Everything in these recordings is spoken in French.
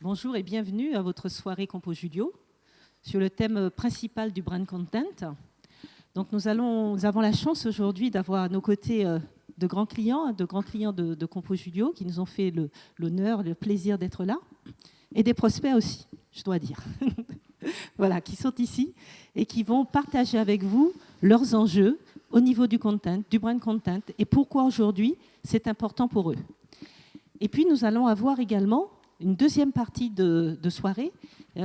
Bonjour et bienvenue à votre soirée Compo Julio sur le thème principal du brand content. Donc nous avons la chance aujourd'hui d'avoir à nos côtés de grands clients de Compo Julio qui nous ont fait l'honneur, le plaisir d'être là, et des prospects aussi, je dois dire. Voilà, qui sont ici et qui vont partager avec vous leurs enjeux au niveau du content, du brand content, et pourquoi aujourd'hui c'est important pour eux. Et puis nous allons avoir également une deuxième partie de soirée,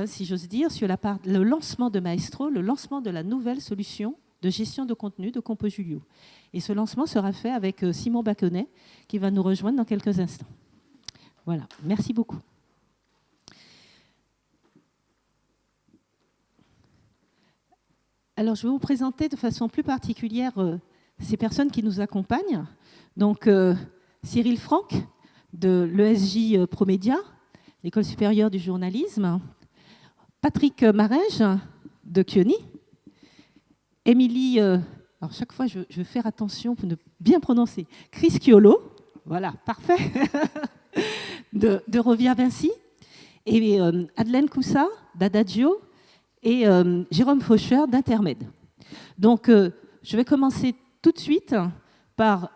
si j'ose dire, sur le lancement de Maestro, le lancement de la nouvelle solution de gestion de contenu de Compo Julio. Et ce lancement sera fait avec Simon Baconnet, qui va nous rejoindre dans quelques instants. Voilà, merci beaucoup. Alors, je vais vous présenter de façon plus particulière ces personnes qui nous accompagnent. Donc, Cyril Franck, de l'ESJ Promédia, l'École supérieure du journalisme, Patrick Marège, de Chioni, Émilie, alors chaque fois je vais faire attention pour ne bien prononcer, Chris Chiolo, voilà, parfait, de Rovia Vinci, et Adelaine Coussa, d'Adagio, et Jérôme Faucheur, d'Intermed. Donc, je vais commencer tout de suite par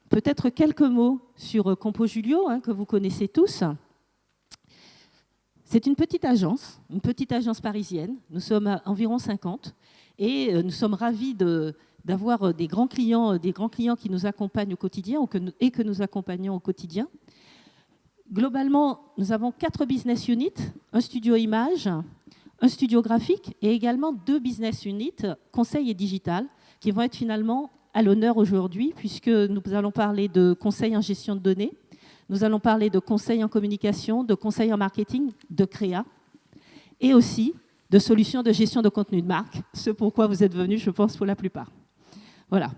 peut-être quelques mots sur Compo Julio, que vous connaissez tous. C'est une petite agence parisienne. Nous sommes à environ 50 et nous sommes ravis d'avoir des grands clients qui nous accompagnent au quotidien et que nous accompagnons au quotidien. Globalement, nous avons 4 business units, un studio image, un studio graphique et également 2 business units, conseil et digital, qui vont être finalement à l'honneur aujourd'hui puisque nous allons parler de conseil en gestion de données, nous allons parler de conseil en communication, de conseil en marketing, de créa et aussi de solutions de gestion de contenu de marque, ce pourquoi vous êtes venus, je pense, pour la plupart. Voilà.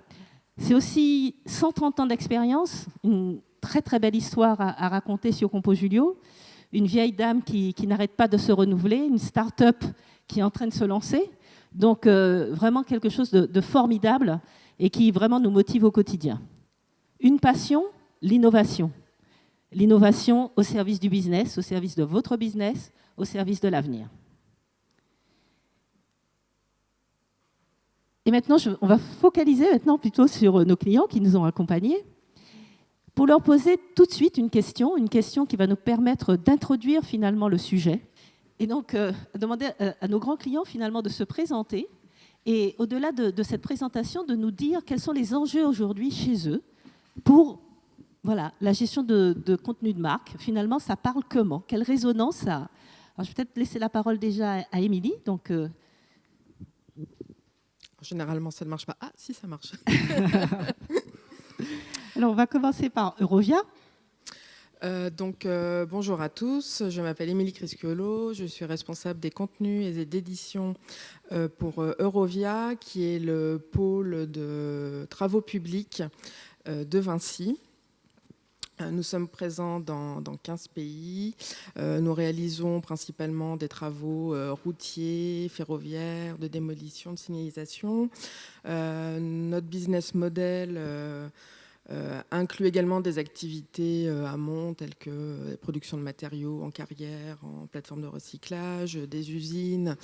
C'est aussi 130 ans d'expérience, une très très belle histoire à raconter sur Compo Julio, une vieille dame qui n'arrête pas de se renouveler, une start-up qui est en train de se lancer, donc vraiment quelque chose de formidable et qui vraiment nous motive au quotidien. Une passion, l'innovation. L'innovation au service du business, au service de votre business, au service de l'avenir. Et maintenant, on va focaliser maintenant plutôt sur nos clients qui nous ont accompagnés pour leur poser tout de suite une question qui va nous permettre d'introduire finalement le sujet. Et donc, demander à nos grands clients finalement de se présenter et au-delà de cette présentation, de nous dire quels sont les enjeux aujourd'hui chez eux pour la gestion de contenu de marque. Finalement, ça parle comment? Quelle résonance ça a? Alors, je vais peut-être laisser la parole déjà à Émilie. Donc, généralement, ça ne marche pas. Ah, si, ça marche. Alors, on va commencer par Eurovia. Bonjour à tous, je m'appelle Émilie Crisciolo, je suis responsable des contenus et d'édition pour Eurovia, qui est le pôle de travaux publics de Vinci. Nous sommes présents dans 15 pays. Nous réalisons principalement des travaux routiers, ferroviaires, de démolition, de signalisation. Notre business model inclut également des activités amont telles que la production de matériaux en carrière, en plateforme de recyclage, des usines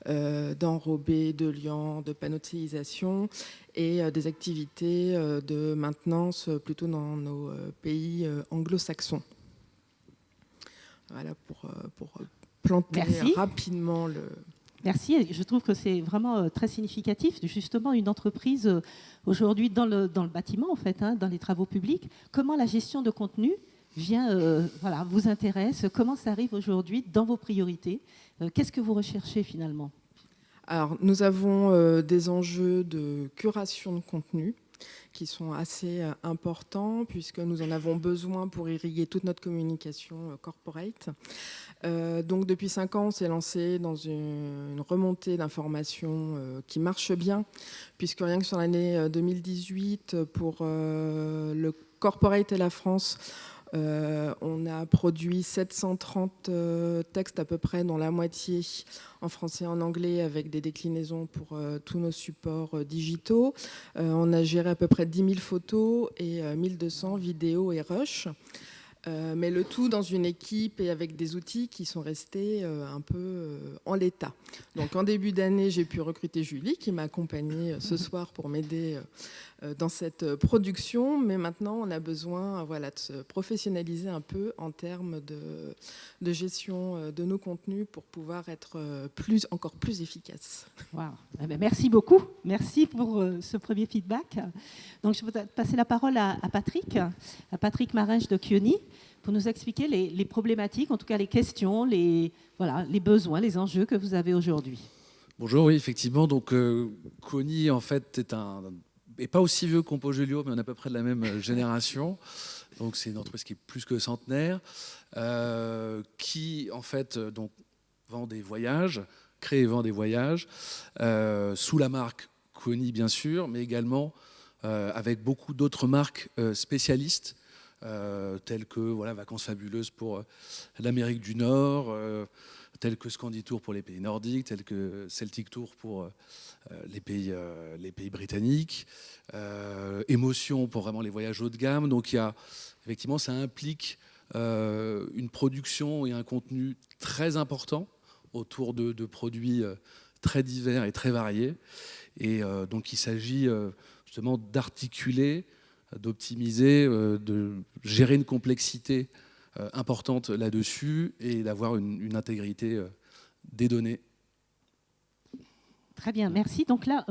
d'enrobés, de liants, de panneaux de signalisation et des activités de maintenance plutôt dans nos pays anglo-saxons. Voilà pour planter rapidement le... Merci, je trouve que c'est vraiment très significatif, justement une entreprise aujourd'hui dans le bâtiment, en fait, dans les travaux publics. Comment la gestion de contenu vous intéresse? Comment ça arrive aujourd'hui dans vos priorités? Qu'est-ce que vous recherchez finalement? Alors, nous avons des enjeux de curation de contenu qui sont assez importants puisque nous en avons besoin pour irriguer toute notre communication corporate. Donc depuis 5 ans, on s'est lancé dans une remontée d'informations qui marche bien, puisque rien que sur l'année 2018, pour le corporate et la France, on a produit 730 textes à peu près, dont la moitié en français et en anglais, avec des déclinaisons pour tous nos supports digitaux. On a géré à peu près 10 000 photos et 1200 vidéos et rushs. mais le tout dans une équipe et avec des outils qui sont restés un peu en l'état. Donc en début d'année, j'ai pu recruter Julie qui m'a accompagnée ce soir pour m'aider dans cette production, mais maintenant on a besoin voilà, de se professionnaliser un peu en termes de gestion de nos contenus pour pouvoir être encore plus efficace. Wow. Eh bien, merci beaucoup, merci pour ce premier feedback. Donc je vais passer la parole à Patrick Maringe de Kioni, pour nous expliquer les problématiques, en tout cas les questions, les besoins, les enjeux que vous avez aujourd'hui. Bonjour, oui, effectivement. Donc, Kioni, en fait, est pas aussi vieux que Compo Julio, mais on est à peu près de la même génération. Donc, c'est une entreprise qui est plus que centenaire, qui, en fait, donc, vend des voyages, crée et vend des voyages, sous la marque Kioni, bien sûr, mais également avec beaucoup d'autres marques spécialistes, telles que Vacances Fabuleuses pour l'Amérique du Nord, telles que Scanditour pour les pays nordiques, telles que Celtic Tour pour les pays britanniques, Émotion pour vraiment les voyages haut de gamme. Donc effectivement, ça implique une production et un contenu très important autour de produits très divers et très variés. Et donc il s'agit justement d'articuler, d'optimiser, de gérer une complexité importante là-dessus et d'avoir une intégrité des données. Très bien, merci. Donc là,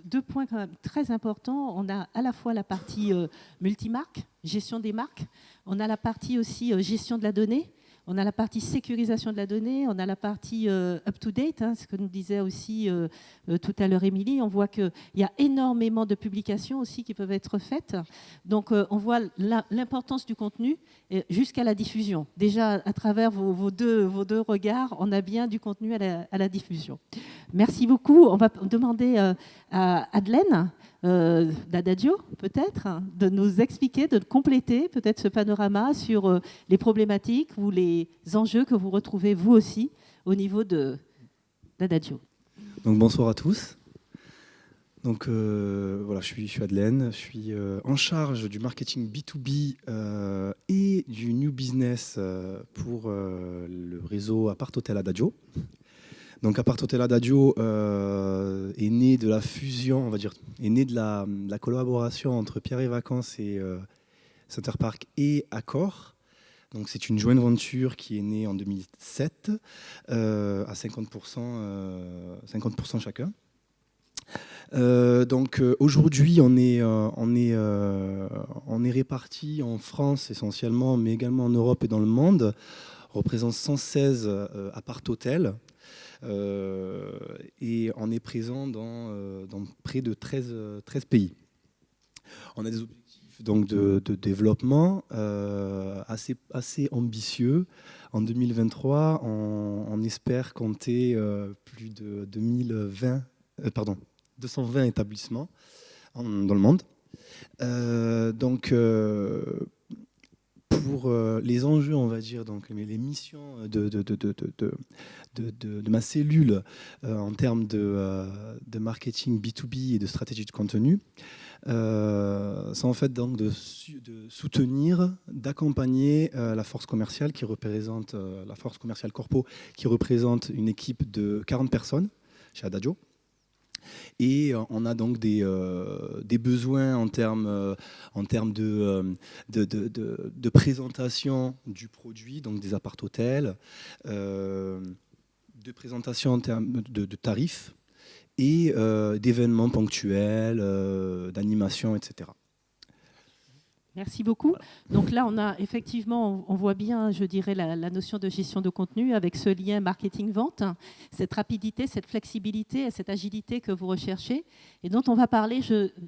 2 points quand même très importants. On a à la fois la partie multimarque, gestion des marques. On a la partie aussi gestion de la donnée. On a la partie sécurisation de la donnée, on a la partie up-to-date, ce que nous disait aussi tout à l'heure Émilie. On voit qu'il y a énormément de publications aussi qui peuvent être faites. Donc on voit l'importance du contenu jusqu'à la diffusion. Déjà, à travers vos deux regards, on a bien du contenu à la diffusion. Merci beaucoup. On va demander à Adlène d'Adagio, peut-être, de nous expliquer, de compléter peut-être ce panorama sur les problématiques ou les enjeux que vous retrouvez vous aussi au niveau d'Adagio. Donc bonsoir à tous. Donc voilà, je suis Adlène, je suis en charge du marketing B2B et du new business pour le réseau Apart Hotel Adagio. Donc Apart Hotel Adagio est né de la fusion, on va dire, est né de la collaboration entre Pierre et Vacances et Center Parcs et Accor. Donc c'est une joint venture qui est née en 2007 à 50% chacun. Donc aujourd'hui on est répartis en France essentiellement, mais également en Europe et dans le monde. On représente 116 appart-hôtels. Et on est présent dans près de 13 pays. On a des objectifs donc, de développement assez ambitieux. En 2023, on espère compter plus de 220 établissements dans le monde. Pour les enjeux, on va dire, donc les missions de ma cellule en termes de marketing B2B et de stratégie de contenu, c'est en fait donc de soutenir, d'accompagner la force commerciale qui représente la force commerciale corpo qui représente une équipe de 40 personnes chez Adagio. Et on a donc des besoins en termes de présentation du produit, donc des appart-hôtels, de présentation en termes de tarifs et d'événements ponctuels, d'animation, etc. Merci beaucoup. Donc là, on voit bien, je dirais, la notion de gestion de contenu avec ce lien marketing-vente, cette rapidité, cette flexibilité, cette agilité que vous recherchez et dont on va parler,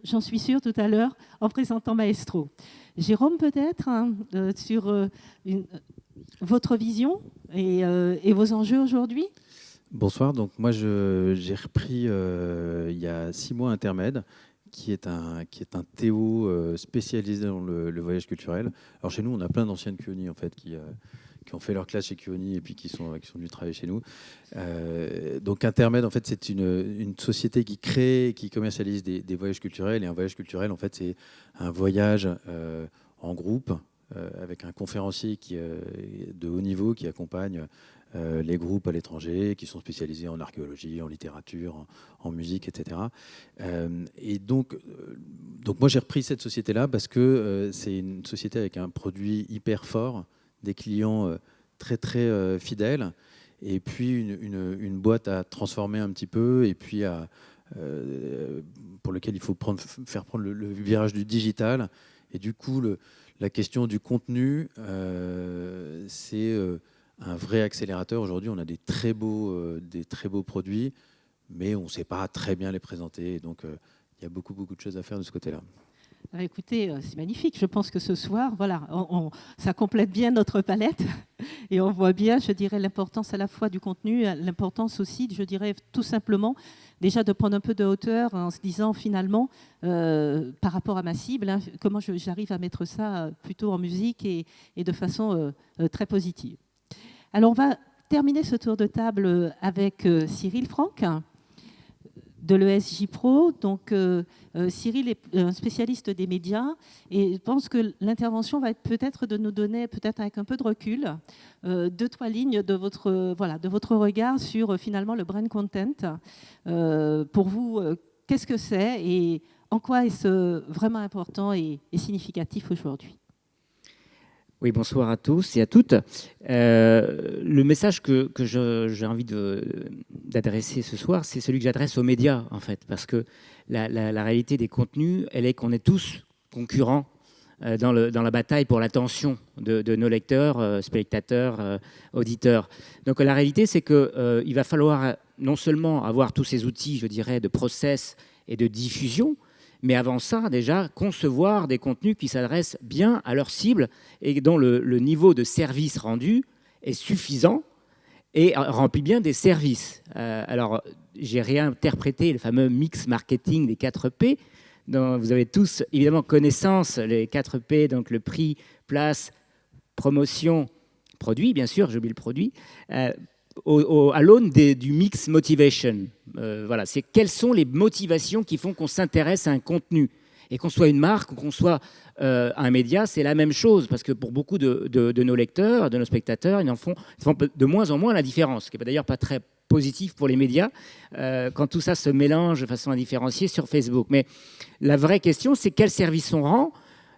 j'en suis sûre, tout à l'heure en présentant Maestro. Jérôme, peut-être, sur votre vision et vos enjeux aujourd'hui. Bonsoir. Donc moi, j'ai repris il y a 6 mois Intermed, qui est un Théo spécialisé dans le voyage culturel. Alors chez nous, on a plein d'anciennes Kioni en fait qui ont fait leur classe chez Kioni et puis qui sont venus travailler chez nous. Donc Intermed, en fait, c'est une société qui crée et qui commercialise des voyages culturels. Et un voyage culturel, en fait, c'est un voyage en groupe avec un conférencier de haut niveau qui accompagne les groupes à l'étranger, qui sont spécialisés en archéologie, en littérature, en musique, etc. Et donc moi, j'ai repris cette société-là parce que c'est une société avec un produit hyper fort, des clients très, très fidèles, et puis une boîte à transformer un petit peu, et puis pour lequel il faut faire prendre le virage du digital. Et du coup, la question du contenu, c'est un vrai accélérateur. Aujourd'hui, on a des très beaux produits, mais on ne sait pas très bien les présenter. Donc, il y a beaucoup, beaucoup de choses à faire de ce côté-là. Écoutez, c'est magnifique. Je pense que ce soir, voilà, ça complète bien notre palette et on voit bien, je dirais, l'importance à la fois du contenu, l'importance aussi, je dirais, tout simplement, déjà de prendre un peu de hauteur en se disant finalement, par rapport à ma cible, hein, comment j'arrive à mettre ça plutôt en musique et de façon très positive. Alors, on va terminer ce tour de table avec Cyril Franck de l'ESJ Pro. Donc, Cyril est un spécialiste des médias et je pense que l'intervention va être peut-être de nous donner, peut-être avec un peu de recul, 2-3 lignes de votre regard sur finalement le brand content. Pour vous, qu'est-ce que c'est et en quoi est-ce vraiment important et significatif aujourd'hui ? Oui, bonsoir à tous et à toutes. Le message que j'ai envie d'adresser ce soir, c'est celui que j'adresse aux médias, en fait, parce que la réalité des contenus, elle est qu'on est tous concurrents dans la bataille pour l'attention de nos lecteurs, spectateurs, auditeurs. Donc la réalité, c'est qu'il va falloir non seulement avoir tous ces outils, je dirais, de process et de diffusion, mais avant ça, déjà, concevoir des contenus qui s'adressent bien à leur cible et dont le niveau de service rendu est suffisant et remplit bien des services. Alors, j'ai réinterprété le fameux mix marketing des 4 P, dont vous avez tous évidemment connaissance, les 4 P, donc le prix, place, promotion, produit, bien sûr, j'ai oublié le produit, à l'aune du mix motivation. Voilà, c'est quelles sont les motivations qui font qu'on s'intéresse à un contenu. Et qu'on soit une marque ou qu'on soit un média, c'est la même chose. Parce que pour beaucoup de nos lecteurs, de nos spectateurs, ils font de moins en moins la différence. Ce qui n'est d'ailleurs pas très positif pour les médias quand tout ça se mélange de façon indifférenciée sur Facebook. Mais la vraie question, c'est quel service on rend.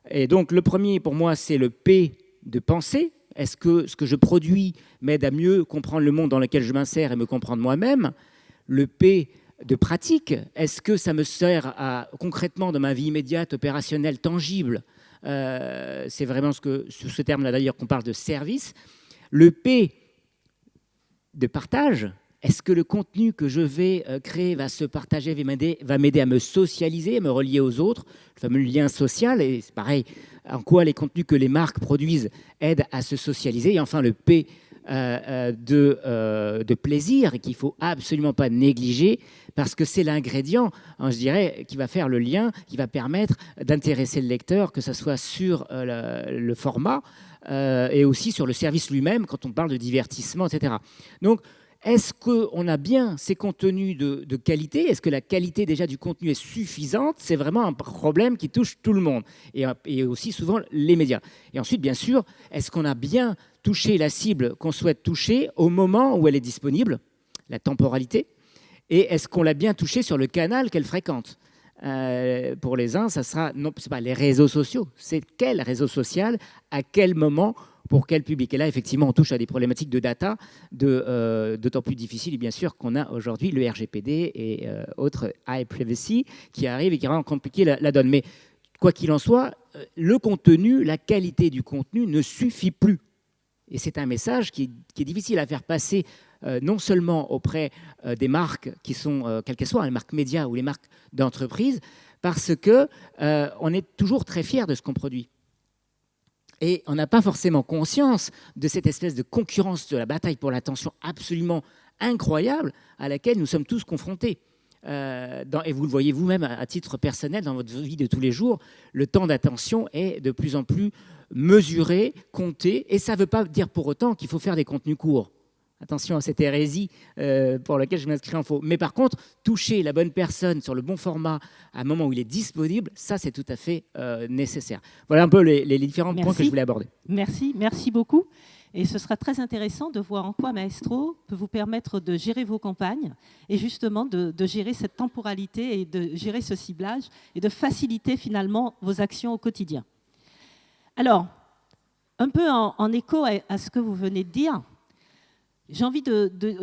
Et donc le premier, pour moi, c'est le P de penser. Est-ce que ce que je produis m'aide à mieux comprendre le monde dans lequel je m'insère et me comprendre moi-même ? Le P de pratique, est-ce que ça me sert concrètement dans ma vie immédiate, opérationnelle, tangible ? C'est vraiment sous ce terme-là d'ailleurs qu'on parle de service. Le P de partage, est-ce que le contenu que je vais créer va se partager, va m'aider à me socialiser, à me relier aux autres, le fameux lien social, et c'est pareil, en quoi les contenus que les marques produisent aident à se socialiser. Et enfin, le P de plaisir, qu'il ne faut absolument pas négliger, parce que c'est l'ingrédient, hein, je dirais, qui va faire le lien, qui va permettre d'intéresser le lecteur, que ce soit sur le format et aussi sur le service lui-même, quand on parle de divertissement, etc. Donc, est-ce qu'on a bien ces contenus de qualité ? Est-ce que la qualité déjà du contenu est suffisante ? C'est vraiment un problème qui touche tout le monde et aussi souvent les médias. Et ensuite, bien sûr, est-ce qu'on a bien touché la cible qu'on souhaite toucher au moment où elle est disponible, la temporalité ? Et est-ce qu'on l'a bien touché sur le canal qu'elle fréquente ? Pour les uns, ça sera non, c'est pas les réseaux sociaux, c'est quel réseau social, à quel moment, pour quel public. Et là, effectivement, on touche à des problématiques de data, d'autant plus difficiles, bien sûr, qu'on a aujourd'hui le RGPD et autres iPrivacy qui arrivent et qui rendent compliqué la donne. Mais quoi qu'il en soit, le contenu, la qualité du contenu ne suffit plus. Et c'est un message qui est difficile à faire passer non seulement auprès des marques qui sont, quelles qu'elles soient, les marques médias ou les marques d'entreprise, parce qu'on est toujours très fiers de ce qu'on produit. Et on n'a pas forcément conscience de cette espèce de concurrence, de la bataille pour l'attention absolument incroyable à laquelle nous sommes tous confrontés. Et vous le voyez vous-même à titre personnel dans votre vie de tous les jours, le temps d'attention est de plus en plus mesuré, compté, et ça ne veut pas dire pour autant qu'il faut faire des contenus courts. attention à cette hérésie pour laquelle je m'inscris en faux. Mais par contre, toucher la bonne personne sur le bon format à un moment où il est disponible, ça c'est tout à fait nécessaire. Voilà un peu les différents points que je voulais aborder. Merci beaucoup. Et ce sera très intéressant de voir en quoi Maestro peut vous permettre de gérer vos campagnes et justement de gérer cette temporalité et de gérer ce ciblage et de faciliter finalement vos actions au quotidien. Alors, un peu en écho à ce que vous venez de dire, j'ai envie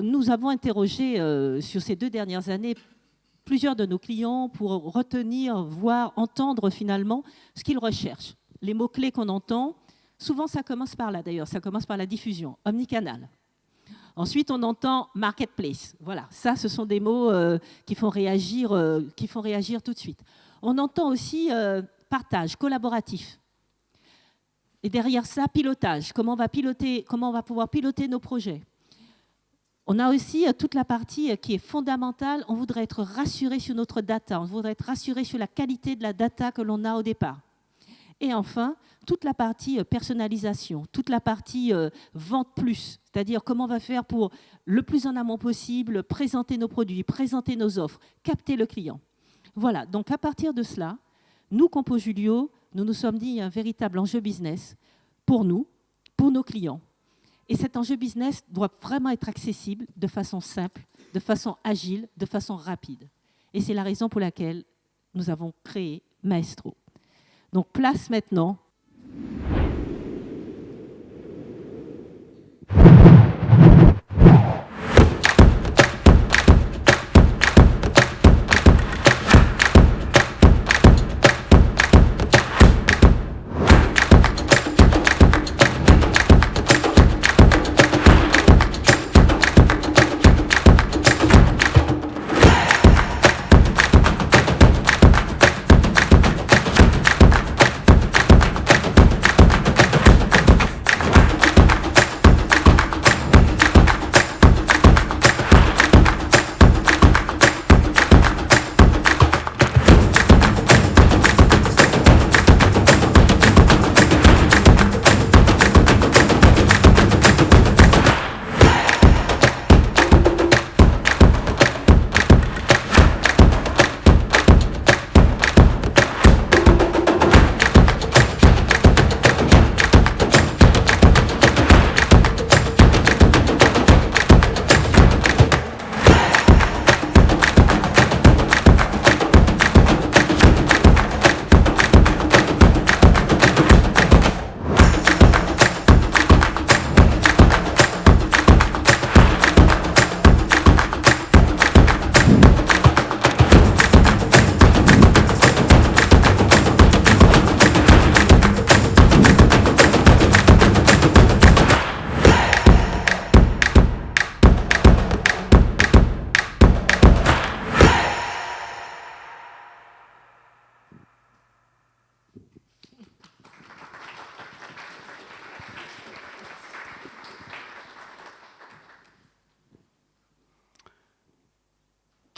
nous avons interrogé sur ces 2 dernières années plusieurs de nos clients pour retenir, voir, entendre finalement ce qu'ils recherchent. Les mots-clés qu'on entend, souvent ça commence par là d'ailleurs, ça commence par la diffusion, omnicanal. Ensuite, on entend marketplace. Voilà, ça, ce sont des mots qui font réagir tout de suite. On entend aussi partage, collaboratif. Et derrière ça, pilotage. Comment on va pouvoir piloter nos projets. On a aussi toute la partie qui est fondamentale. On voudrait être rassuré sur notre data. On voudrait être rassuré sur la qualité de la data que l'on a au départ. Et enfin, toute la partie personnalisation, toute la partie vente plus, c'est-à-dire comment on va faire pour le plus en amont possible présenter nos produits, présenter nos offres, capter le client. Voilà, donc à partir de cela, nous, CompoJulio, nous nous sommes dit qu'il y a un véritable enjeu business pour nous, pour nos clients. Et cet enjeu business doit vraiment être accessible de façon simple, de façon agile, de façon rapide. Et c'est la raison pour laquelle nous avons créé Maestro. Donc place maintenant «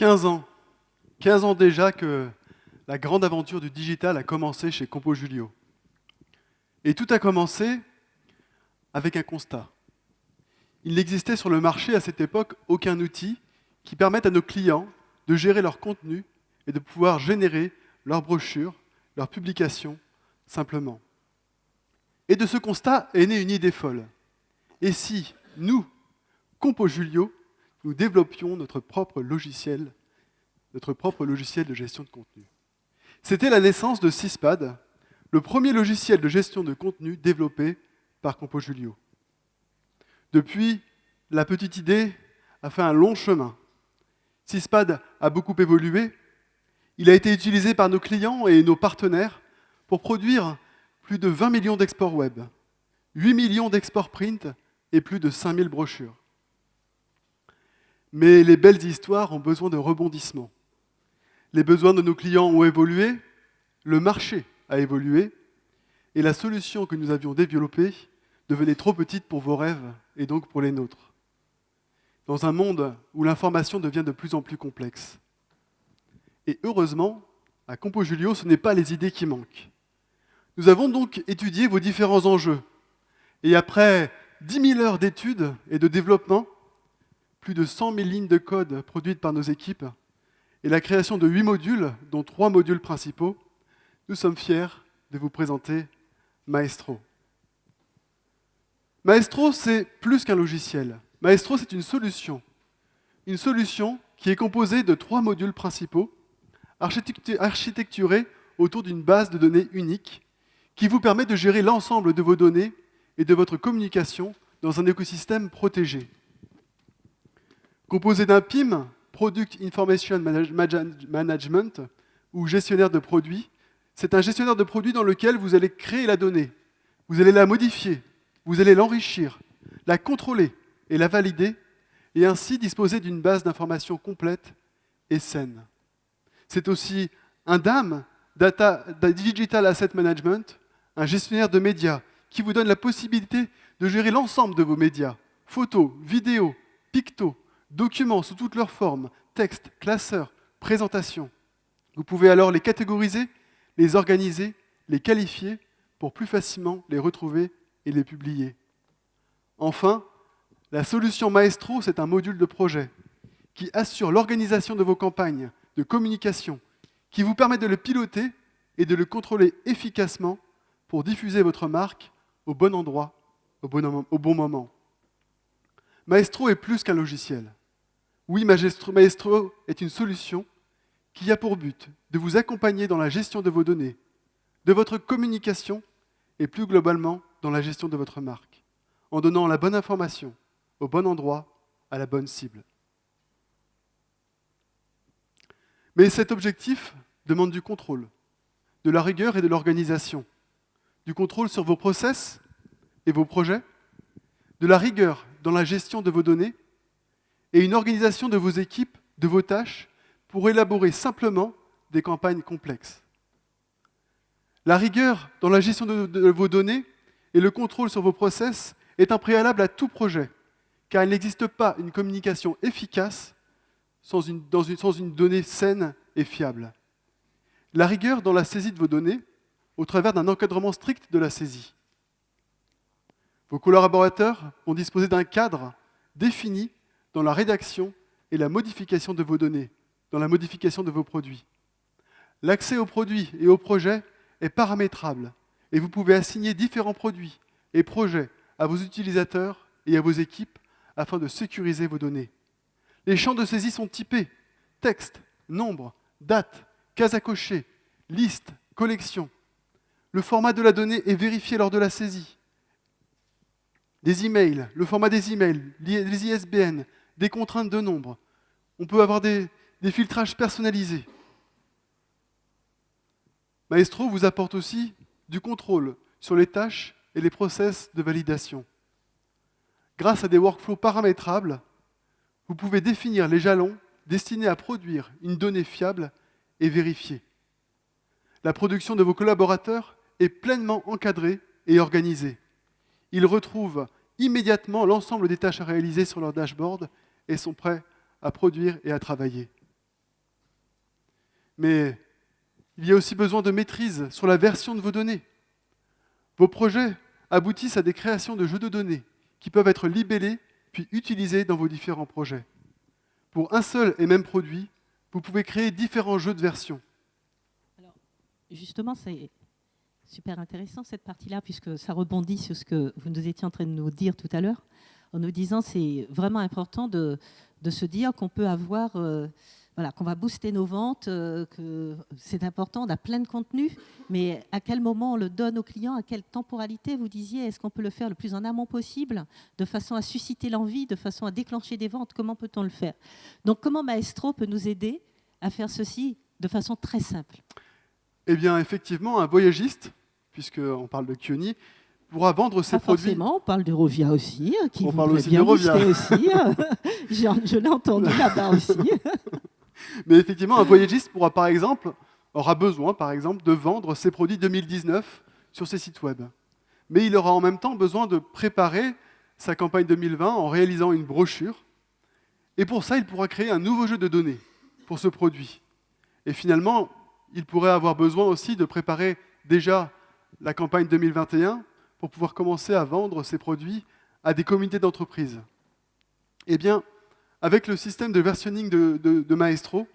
15 ans. 15 ans déjà que la grande aventure du digital a commencé chez CompoJulio. Et tout a commencé avec un constat. Il n'existait sur le marché à cette époque aucun outil qui permette à nos clients de gérer leur contenu et de pouvoir générer leurs brochures, leurs publications, simplement. Et de ce constat est née une idée folle. Et si nous, CompoJulio, nous développions notre propre logiciel de gestion de contenu. C'était la naissance de Syspad, le premier logiciel de gestion de contenu développé par CompoJulio. Depuis, la petite idée a fait un long chemin. Syspad a beaucoup évolué. Il a été utilisé par nos clients et nos partenaires pour produire plus de 20 millions d'exports web, 8 millions d'exports print et plus de 5000 brochures. Mais les belles histoires ont besoin de rebondissements. Les besoins de nos clients ont évolué, le marché a évolué, et la solution que nous avions développée devenait trop petite pour vos rêves et donc pour les nôtres. Dans un monde où l'information devient de plus en plus complexe. Et heureusement, à CompoJulio, ce n'est pas les idées qui manquent. Nous avons donc étudié vos différents enjeux. Et après 10 000 heures d'études et de développement, plus de 100 000 lignes de code produites par nos équipes et la création de 8 modules, dont 3 modules principaux, nous sommes fiers de vous présenter Maestro. Maestro, c'est plus qu'un logiciel. Maestro, c'est une solution. Une solution qui est composée de 3 modules principaux, architecturés autour d'une base de données unique, qui vous permet de gérer l'ensemble de vos données et de votre communication dans un écosystème protégé. Composé d'un PIM, Product Information Management, ou gestionnaire de produits, c'est un gestionnaire de produits dans lequel vous allez créer la donnée, vous allez la modifier, vous allez l'enrichir, la contrôler et la valider, et ainsi disposer d'une base d'informations complète et saine. C'est aussi un DAM, Digital Asset Management, un gestionnaire de médias qui vous donne la possibilité de gérer l'ensemble de vos médias, photos, vidéos, pictos, documents sous toutes leurs formes, textes, classeurs, présentations. Vous pouvez alors les catégoriser, les organiser, les qualifier pour plus facilement les retrouver et les publier. Enfin, la solution Maestro, c'est un module de projet qui assure l'organisation de vos campagnes de communication, qui vous permet de le piloter et de le contrôler efficacement pour diffuser votre marque au bon endroit, au bon moment. Maestro est plus qu'un logiciel. Oui, Maestro est une solution qui a pour but de vous accompagner dans la gestion de vos données, de votre communication et plus globalement dans la gestion de votre marque, en donnant la bonne information au bon endroit, à la bonne cible. Mais cet objectif demande du contrôle, de la rigueur et de l'organisation, du contrôle sur vos process et vos projets, de la rigueur dans la gestion de vos données et une organisation de vos équipes, de vos tâches, pour élaborer simplement des campagnes complexes. La rigueur dans la gestion de vos données et le contrôle sur vos process est un préalable à tout projet, car il n'existe pas une communication efficace sans une donnée saine et fiable. La rigueur dans la saisie de vos données, au travers d'un encadrement strict de la saisie. Vos collaborateurs vont disposer d'un cadre défini dans la rédaction et la modification de vos données, dans la modification de vos produits. L'accès aux produits et aux projets est paramétrable et vous pouvez assigner différents produits et projets à vos utilisateurs et à vos équipes afin de sécuriser vos données. Les champs de saisie sont typés: texte, nombre, date, case à cocher, liste, collection. Le format de la donnée est vérifié lors de la saisie. Des emails, le format des emails, les ISBN, des contraintes de nombre. On peut avoir des filtrages personnalisés. Maestro vous apporte aussi du contrôle sur les tâches et les process de validation. Grâce à des workflows paramétrables, vous pouvez définir les jalons destinés à produire une donnée fiable et vérifiée. La production de vos collaborateurs est pleinement encadrée et organisée. Ils retrouvent immédiatement l'ensemble des tâches à réaliser sur leur dashboard et sont prêts à produire et à travailler. Mais il y a aussi besoin de maîtrise sur la version de vos données. Vos projets aboutissent à des créations de jeux de données qui peuvent être libellés puis utilisés dans vos différents projets. Pour un seul et même produit, vous pouvez créer différents jeux de versions. Alors, justement, c'est super intéressant cette partie-là, puisque ça rebondit sur ce que vous nous étiez en train de nous dire tout à l'heure, en nous disant que c'est vraiment important de se dire qu'on peut avoir, qu'on va booster nos ventes, que c'est important, on a plein de contenu, mais à quel moment on le donne aux clients, à quelle temporalité, vous disiez, est-ce qu'on peut le faire le plus en amont possible, de façon à susciter l'envie, de façon à déclencher des ventes, comment peut-on le faire? Donc comment Maestro peut nous aider à faire ceci de façon très simple? Eh bien, effectivement, un voyagiste, puisqu'on parle de Kioni, pourra vendre ses produits. Forcément, on parle d'Eurovia aussi, qui on parle voudrait aussi bien d'Eurovia booster aussi. Je l'ai entendu là-bas aussi. Mais effectivement, un voyagiste aura besoin, par exemple, de vendre ses produits 2019 sur ses sites web. Mais il aura en même temps besoin de préparer sa campagne 2020 en réalisant une brochure. Et pour ça, il pourra créer un nouveau jeu de données pour ce produit. Et finalement, il pourrait avoir besoin aussi de préparer déjà la campagne 2021 pour pouvoir commencer à vendre ses produits à des comités d'entreprise. Eh bien, avec le système de versionning de Maestro,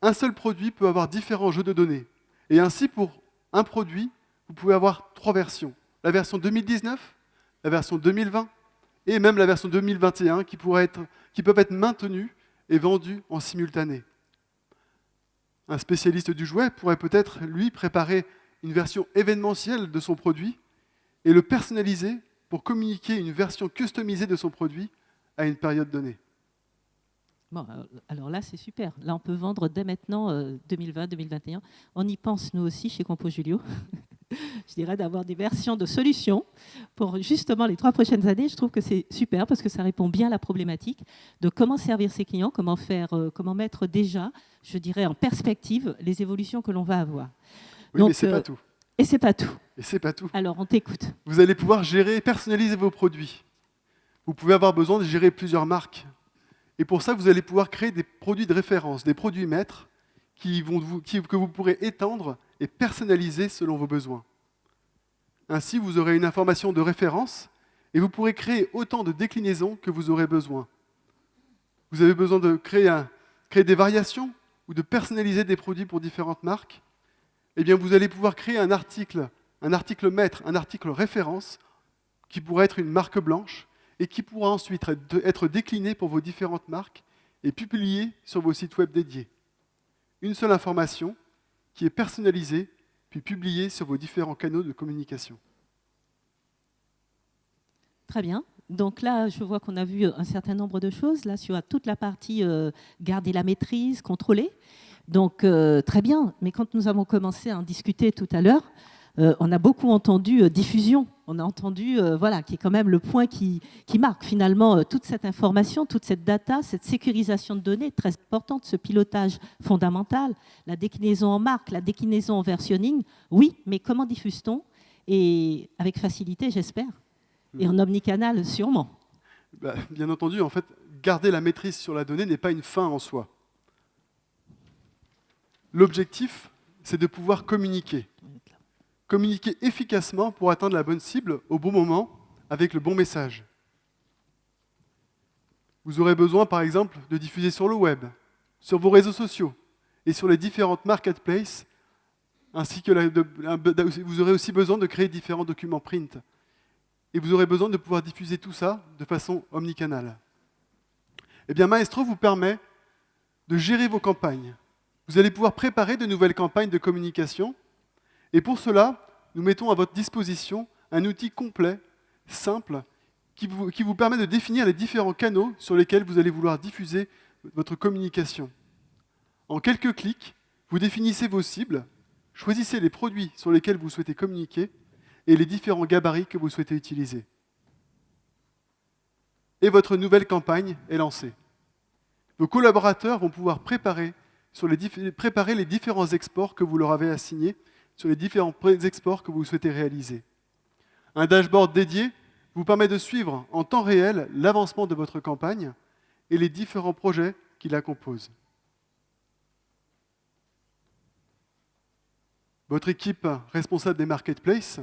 un seul produit peut avoir différents jeux de données. Et ainsi, pour un produit, vous pouvez avoir 3 versions. La version 2019, la version 2020 et même la version 2021 qui peuvent être maintenues et vendues en simultané. Un spécialiste du jouet pourrait peut-être, lui, préparer une version événementielle de son produit et le personnaliser pour communiquer une version customisée de son produit à une période donnée. Bon, alors là, c'est super. Là, on peut vendre dès maintenant 2020, 2021. On y pense, nous aussi, chez Compo Julio. Je dirais d'avoir des versions de solutions pour justement les 3 prochaines années. Je trouve que c'est super parce que ça répond bien à la problématique de comment servir ses clients, comment mettre déjà, je dirais, en perspective les évolutions que l'on va avoir. Oui, donc, mais ce n'est pas tout. Et c'est pas tout. Et c'est pas tout. Alors, on t'écoute. Vous allez pouvoir gérer et personnaliser vos produits. Vous pouvez avoir besoin de gérer plusieurs marques. Et pour ça, vous allez pouvoir créer des produits de référence, des produits maîtres que vous pourrez étendre et personnaliser selon vos besoins. Ainsi, vous aurez une information de référence et vous pourrez créer autant de déclinaisons que vous aurez besoin. Vous avez besoin de créer des variations ou de personnaliser des produits pour différentes marques. Eh bien, vous allez pouvoir créer un article maître, un article référence qui pourrait être une marque blanche et qui pourra ensuite être décliné pour vos différentes marques et publié sur vos sites web dédiés. Une seule information qui est personnalisée puis publiée sur vos différents canaux de communication. Très bien. Donc là, je vois qu'on a vu un certain nombre de choses. Là, sur toute la partie garder la maîtrise, contrôler. Donc, très bien. Mais quand nous avons commencé à en discuter tout à l'heure, on a beaucoup entendu diffusion. On a entendu, qui est quand même le point qui marque finalement toute cette information, toute cette data, cette sécurisation de données très importante, ce pilotage fondamental, la déclinaison en marque, la déclinaison en versionning. Oui, mais comment diffuse-t-on? Et avec facilité, j'espère. Et en omnicanal, sûrement. Bien entendu, en fait, garder la maîtrise sur la donnée n'est pas une fin en soi. L'objectif, c'est de pouvoir communiquer. Communiquer efficacement pour atteindre la bonne cible au bon moment avec le bon message. Vous aurez besoin, par exemple, de diffuser sur le web, sur vos réseaux sociaux et sur les différentes marketplaces, ainsi que vous aurez aussi besoin de créer différents documents print. Et vous aurez besoin de pouvoir diffuser tout ça de façon omnicanale. Eh bien, Maestro vous permet de gérer vos campagnes. Vous allez pouvoir préparer de nouvelles campagnes de communication. Et pour cela, nous mettons à votre disposition un outil complet, simple, qui vous permet de définir les différents canaux sur lesquels vous allez vouloir diffuser votre communication. En quelques clics, vous définissez vos cibles, choisissez les produits sur lesquels vous souhaitez communiquer et les différents gabarits que vous souhaitez utiliser. Et votre nouvelle campagne est lancée. Vos collaborateurs vont pouvoir préparer les différents exports que vous leur avez assignés, sur les différents exports que vous souhaitez réaliser. Un dashboard dédié vous permet de suivre en temps réel l'avancement de votre campagne et les différents projets qui la composent. Votre équipe responsable des marketplaces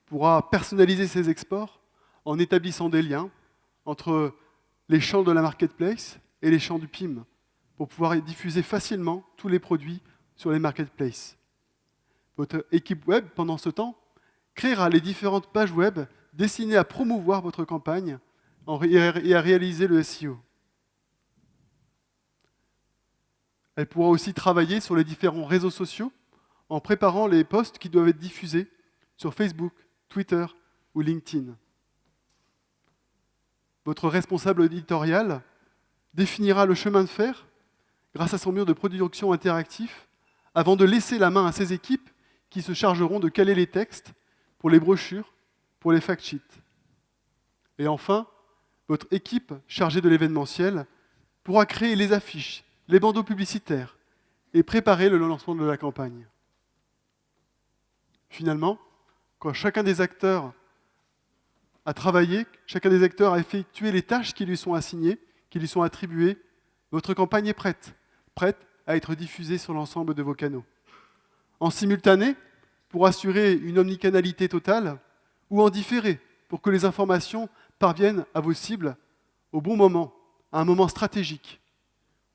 pourra personnaliser ces exports en établissant des liens entre les champs de la marketplace et les champs du PIM pour pouvoir diffuser facilement tous les produits sur les marketplaces. Votre équipe web, pendant ce temps, créera les différentes pages web destinées à promouvoir votre campagne et à réaliser le SEO. Elle pourra aussi travailler sur les différents réseaux sociaux en préparant les posts qui doivent être diffusés sur Facebook, Twitter ou LinkedIn. Votre responsable éditorial définira le chemin de fer grâce à son mur de production interactif avant de laisser la main à ses équipes qui se chargeront de caler les textes pour les brochures, pour les fact-sheets. Et enfin, votre équipe chargée de l'événementiel pourra créer les affiches, les bandeaux publicitaires et préparer le lancement de la campagne. Finalement, quand chacun des acteurs a travaillé, chacun des acteurs a effectué les tâches qui lui sont assignées, qui lui sont attribuées, votre campagne est prête à être diffusée sur l'ensemble de vos canaux. En simultané, pour assurer une omnicanalité totale, ou en différé, pour que les informations parviennent à vos cibles au bon moment, à un moment stratégique.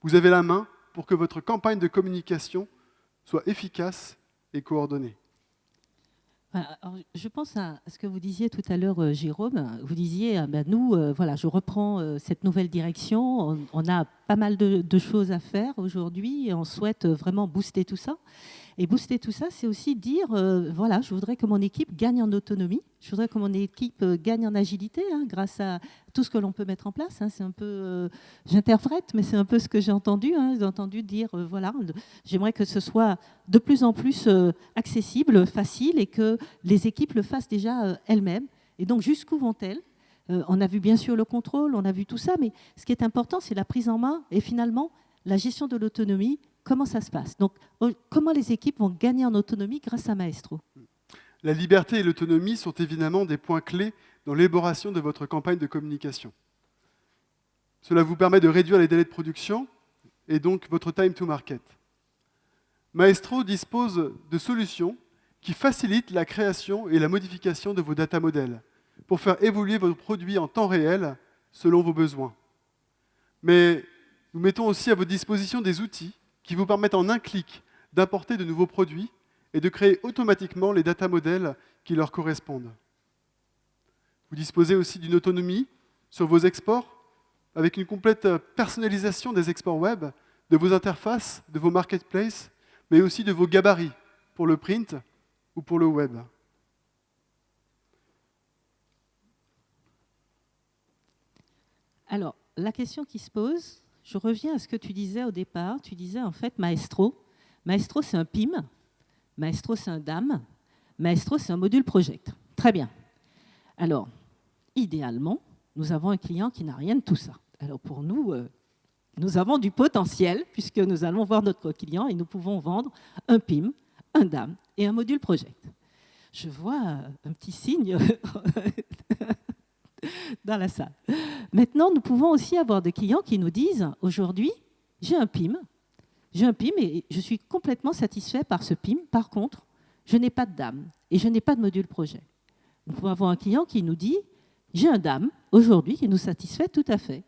Vous avez la main pour que votre campagne de communication soit efficace et coordonnée. Alors, je pense à ce que vous disiez tout à l'heure, Jérôme. Vous disiez, nous, voilà, je reprends cette nouvelle direction. On a pas mal de choses à faire aujourd'hui et on souhaite vraiment booster tout ça. Et booster tout ça, c'est aussi dire, voilà, je voudrais que mon équipe gagne en autonomie. Je voudrais que mon équipe gagne en agilité grâce à tout ce que l'on peut mettre en place. C'est un peu, j'interprète, mais c'est un peu ce que j'ai entendu. J'ai entendu dire, voilà, j'aimerais que ce soit de plus en plus accessible, facile, et que les équipes le fassent déjà elles-mêmes. Et donc, jusqu'où vont-elles ? On a vu bien sûr le contrôle, on a vu tout ça, mais ce qui est important, c'est la prise en main et finalement la gestion de l'autonomie. Comment ça se passe ? Donc, comment les équipes vont gagner en autonomie grâce à Maestro ? La liberté et l'autonomie sont évidemment des points clés dans l'élaboration de votre campagne de communication. Cela vous permet de réduire les délais de production et donc votre time to market. Maestro dispose de solutions qui facilitent la création et la modification de vos data models pour faire évoluer vos produits en temps réel selon vos besoins. Mais nous mettons aussi à votre disposition des outils qui vous permettent en un clic d'importer de nouveaux produits et de créer automatiquement les data models qui leur correspondent. Vous disposez aussi d'une autonomie sur vos exports, avec une complète personnalisation des exports web, de vos interfaces, de vos marketplaces, mais aussi de vos gabarits pour le print ou pour le web. Alors, la question qui se pose, je reviens à ce que tu disais au départ. Tu disais en fait Maestro. Maestro, c'est un PIM. Maestro, c'est un DAM. Maestro, c'est un module project. Très bien. Alors, idéalement, nous avons un client qui n'a rien de tout ça. Alors, pour nous, nous avons du potentiel puisque nous allons voir notre client et nous pouvons vendre un PIM, un DAM et un module project. Je vois un petit signe dans la salle. Maintenant, nous pouvons aussi avoir des clients qui nous disent aujourd'hui, j'ai un PIM et je suis complètement satisfait par ce PIM. Par contre, je n'ai pas de DAM et je n'ai pas de module projet. Nous pouvons avoir un client qui nous dit, j'ai un DAM aujourd'hui qui nous satisfait tout à fait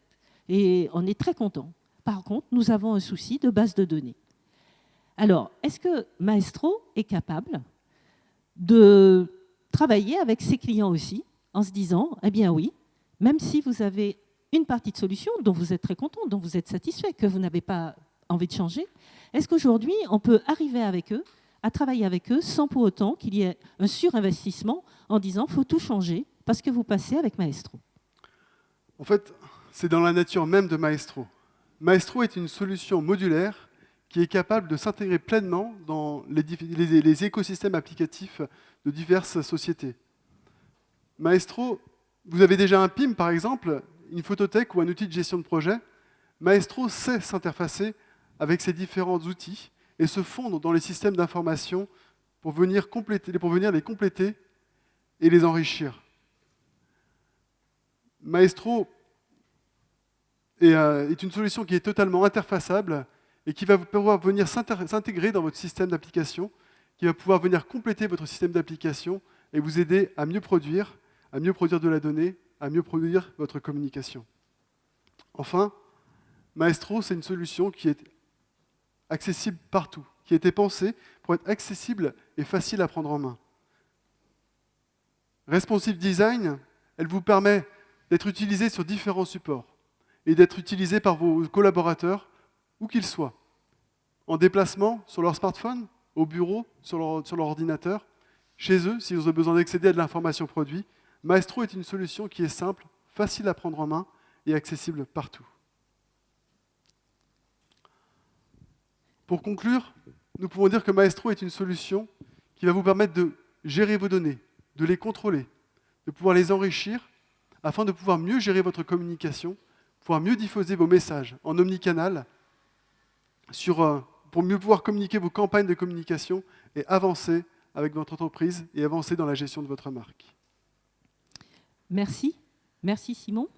et on est très content. Par contre, nous avons un souci de base de données. Alors, est-ce que Maestro est capable de travailler avec ses clients aussi en se disant, eh bien oui, même si vous avez une partie de solution dont vous êtes très content, dont vous êtes satisfait, que vous n'avez pas envie de changer, est-ce qu'aujourd'hui, on peut arriver avec eux, à travailler avec eux, sans pour autant qu'il y ait un surinvestissement en disant, il faut tout changer parce que vous passez avec Maestro ? En fait, c'est dans la nature même de Maestro. Maestro est une solution modulaire qui est capable de s'intégrer pleinement dans les écosystèmes applicatifs de diverses sociétés. Maestro, vous avez déjà un PIM par exemple, une photothèque ou un outil de gestion de projet. Maestro sait s'interfacer avec ces différents outils et se fondre dans les systèmes d'information pour venir les compléter et les enrichir. Maestro est une solution qui est totalement interfaçable et qui va pouvoir venir s'intégrer dans votre système d'application, qui va pouvoir venir compléter votre système d'application et vous aider à mieux produire de la donnée, à mieux produire votre communication. Enfin, Maestro, c'est une solution qui est accessible partout, qui a été pensée pour être accessible et facile à prendre en main. Responsive Design, elle vous permet d'être utilisée sur différents supports et d'être utilisée par vos collaborateurs, où qu'ils soient, en déplacement, sur leur smartphone, au bureau, sur leur ordinateur, chez eux, s'ils ont besoin d'accéder à de l'information produit. Maestro est une solution qui est simple, facile à prendre en main et accessible partout. Pour conclure, nous pouvons dire que Maestro est une solution qui va vous permettre de gérer vos données, de les contrôler, de pouvoir les enrichir, afin de pouvoir mieux gérer votre communication, pouvoir mieux diffuser vos messages en omnicanal, pour mieux pouvoir communiquer vos campagnes de communication et avancer avec votre entreprise et avancer dans la gestion de votre marque. Merci. Merci Simon.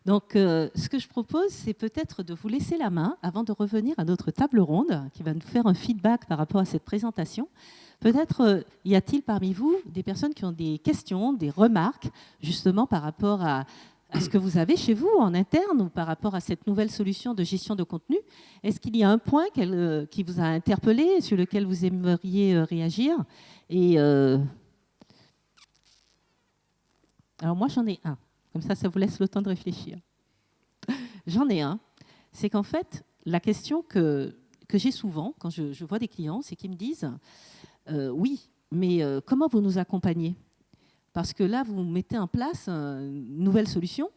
Donc, ce que je propose, c'est peut-être de vous laisser la main avant de revenir à notre table ronde qui va nous faire un feedback par rapport à cette présentation. Peut-être y a-t-il parmi vous des personnes qui ont des questions, des remarques, justement par rapport à à ce que vous avez chez vous en interne ou par rapport à cette nouvelle solution de gestion de contenu. Est-ce qu'il y a un point qui vous a interpellé, sur lequel vous aimeriez réagir? Et alors moi, j'en ai un. Comme ça vous laisse le temps de réfléchir. J'en ai un. C'est qu'en fait, la question que j'ai souvent quand je vois des clients, c'est qu'ils me disent oui, mais comment vous nous accompagnez? Parce que là, vous mettez en place une nouvelle solution,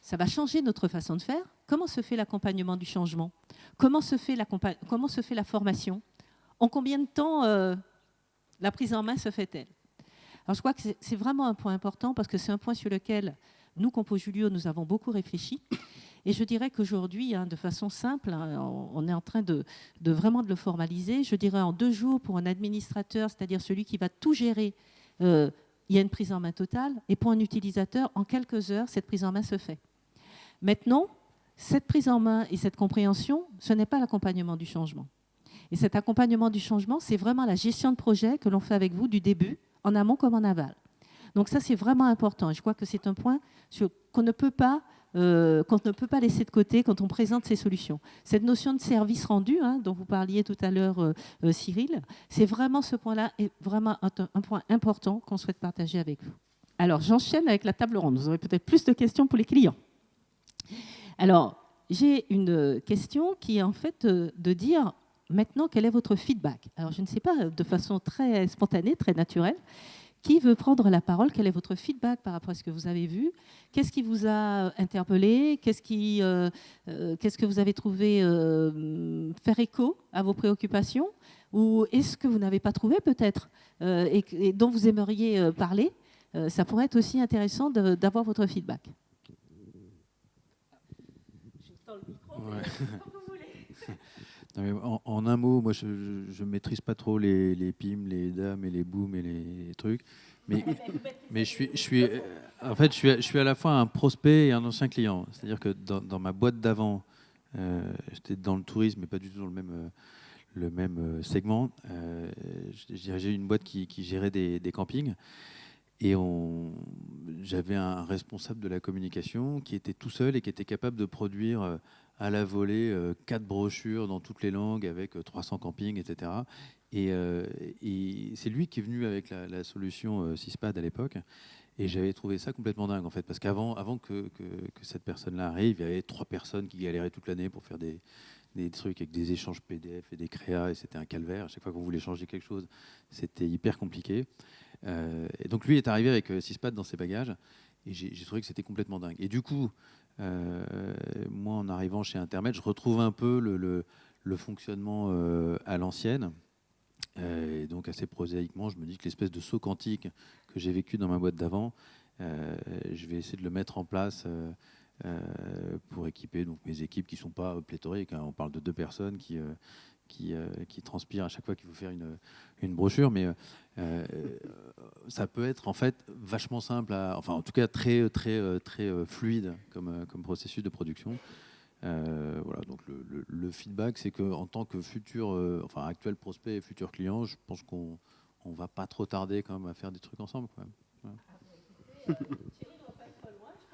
ça va changer notre façon de faire. Comment se fait l'accompagnement du changement? Comment se fait la formation? En combien de temps la prise en main se fait-elle? Alors je crois que c'est vraiment un point important parce que c'est un point sur lequel nous, Compo Julio, nous avons beaucoup réfléchi. Et je dirais qu'aujourd'hui, de façon simple, on est en train de vraiment de le formaliser. Je dirais en 2 jours pour un administrateur, c'est-à-dire celui qui va tout gérer, il y a une prise en main totale. Et pour un utilisateur, en quelques heures, cette prise en main se fait. Maintenant, cette prise en main et cette compréhension, ce n'est pas l'accompagnement du changement. Et cet accompagnement du changement, c'est vraiment la gestion de projet que l'on fait avec vous du début, en amont comme en aval. Donc ça, c'est vraiment important. Et je crois que c'est un point qu'on ne peut pas laisser de côté quand on présente ces solutions. Cette notion de service rendu, dont vous parliez tout à l'heure, Cyril, c'est vraiment ce point-là, est vraiment un point important qu'on souhaite partager avec vous. Alors, j'enchaîne avec la table ronde. Vous aurez peut-être plus de questions pour les clients. Alors, j'ai une question qui est en fait de dire maintenant quel est votre feedback. Alors, je ne sais pas, de façon très spontanée, très naturelle, qui veut prendre la parole? Quel est votre feedback par rapport à ce que vous avez vu? Qu'est-ce qui vous a interpellé? Qu'est-ce que vous avez trouvé faire écho à vos préoccupations? Ou est-ce que vous n'avez pas trouvé peut-être et dont vous aimeriez parler? Ça pourrait être aussi intéressant d'avoir votre feedback. Je tends le micro, ouais. Comme vous voulez. Non, mais en un mot, moi je ne maîtrise pas trop les PIM, les dames et les booms et les trucs. Mais je suis à la fois un prospect et un ancien client. C'est-à-dire que dans ma boîte d'avant, j'étais dans le tourisme, mais pas du tout dans le même segment. Je dirigeais une boîte qui gérait des campings. Et j'avais un responsable de la communication qui était tout seul et qui était capable de produire à la volée 4 brochures dans toutes les langues avec 300 campings, etc. Et c'est lui qui est venu avec la solution Syspad à l'époque. Et j'avais trouvé ça complètement dingue, en fait, parce qu'avant que cette personne-là arrive, il y avait 3 personnes qui galéraient toute l'année pour faire des trucs avec des échanges PDF et des créas, et c'était un calvaire. À chaque fois qu'on voulait changer quelque chose, c'était hyper compliqué. Et donc lui est arrivé avec Syspad dans ses bagages, et j'ai trouvé que c'était complètement dingue. Et du coup, moi, en arrivant chez Intermed, je retrouve un peu le fonctionnement à l'ancienne. Et donc assez prosaïquement, je me dis que l'espèce de saut quantique que j'ai vécu dans ma boîte d'avant, je vais essayer de le mettre en place pour équiper donc mes équipes qui ne sont pas pléthoriques. On parle de 2 personnes qui transpirent à chaque fois qu'il faut faire une brochure, mais ça peut être en fait vachement simple, enfin en tout cas très fluide comme processus de production. Voilà, donc le feedback, c'est qu'en tant que actuel prospect et futur client, je pense qu'on va pas trop tarder quand même à faire des trucs ensemble, quoi. Voilà. Thierry ne va pas être trop loin, je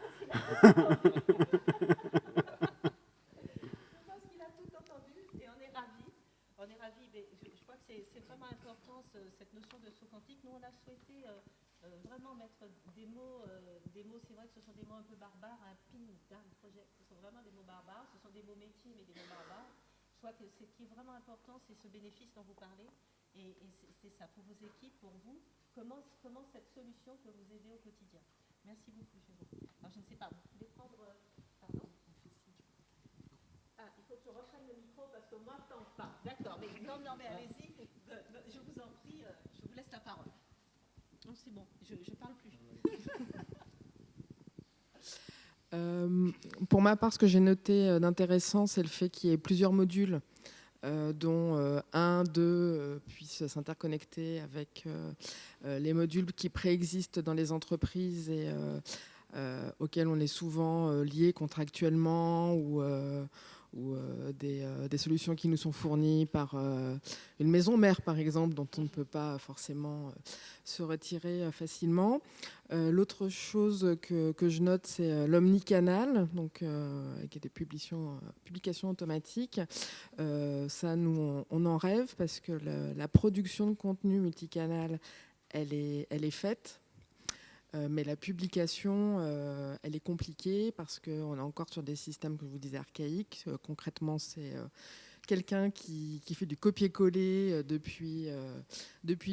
pense qu'il a tout entendu et on est ravis. Mais je crois que c'est vraiment important cette notion de saut quantique. Nous, on a souhaité vraiment mettre des mots, c'est vrai que ce sont des mots un peu barbares, un PIM, un projet, ce sont vraiment des mots barbares, ce sont des mots métiers, mais des mots barbares. Je crois que ce qui est vraiment important, c'est ce bénéfice dont vous parlez, et c'est ça, pour vos équipes, pour vous, comment cette solution peut vous aider au quotidien. Merci beaucoup, Jérôme. Alors, je ne sais pas, vous pouvez prendre... pardon. Il faut que je reprenne le micro parce que moi, je ne pas. D'accord, mais non, mais allez-y, je vous en prie, je vous laisse la parole. Non, c'est bon, je parle plus. Pour ma part, ce que j'ai noté d'intéressant, c'est le fait qu'il y ait plusieurs modules, dont 1, 2 puissent s'interconnecter avec les modules qui préexistent dans les entreprises et auxquels on est souvent lié contractuellement ou ou des solutions qui nous sont fournies par une maison mère, par exemple, dont on ne peut pas forcément se retirer facilement. L'autre chose que je note, c'est l'omnicanal, donc avec des publications automatiques. Ça, nous, on en rêve parce que la production de contenu multicanal, elle est faite. Mais la publication, elle est compliquée parce qu'on est encore sur des systèmes que je vous disais archaïques. Concrètement, c'est quelqu'un qui fait du copier-coller depuis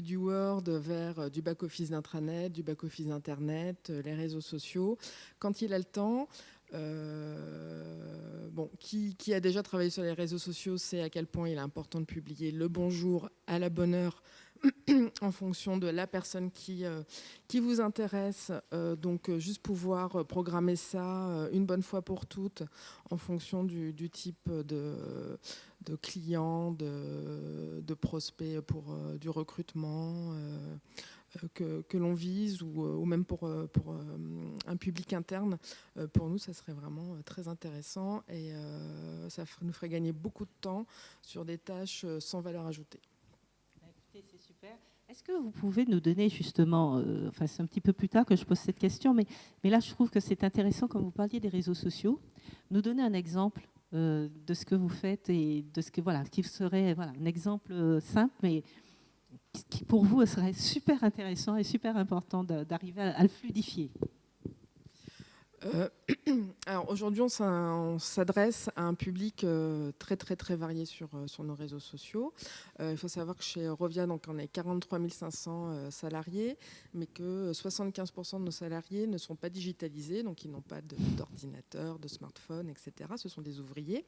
du Word vers du back-office d'intranet, du back-office d'Internet, les réseaux sociaux. Quand il a le temps, qui a déjà travaillé sur les réseaux sociaux sait à quel point il est important de publier le bonjour à la bonne heure en fonction de la personne qui vous intéresse. Donc, juste pouvoir programmer ça une bonne fois pour toutes en fonction du type de clients, de prospects pour du recrutement que l'on vise ou même pour un public interne. Pour nous, ça serait vraiment très intéressant et ça nous ferait gagner beaucoup de temps sur des tâches sans valeur ajoutée. C'est super. Est-ce que vous pouvez nous donner justement, c'est un petit peu plus tard que je pose cette question, mais là je trouve que c'est intéressant quand vous parliez des réseaux sociaux, nous donner un exemple de ce que vous faites et de ce que qui serait un exemple simple, mais qui pour vous serait super intéressant et super important d'arriver à le fluidifier. Alors aujourd'hui, on s'adresse à un public très très très varié sur nos réseaux sociaux. Il faut savoir que chez Eurovia, donc on est 43 500 salariés, mais que 75% de nos salariés ne sont pas digitalisés, donc ils n'ont pas d'ordinateur, de smartphone, etc. Ce sont des ouvriers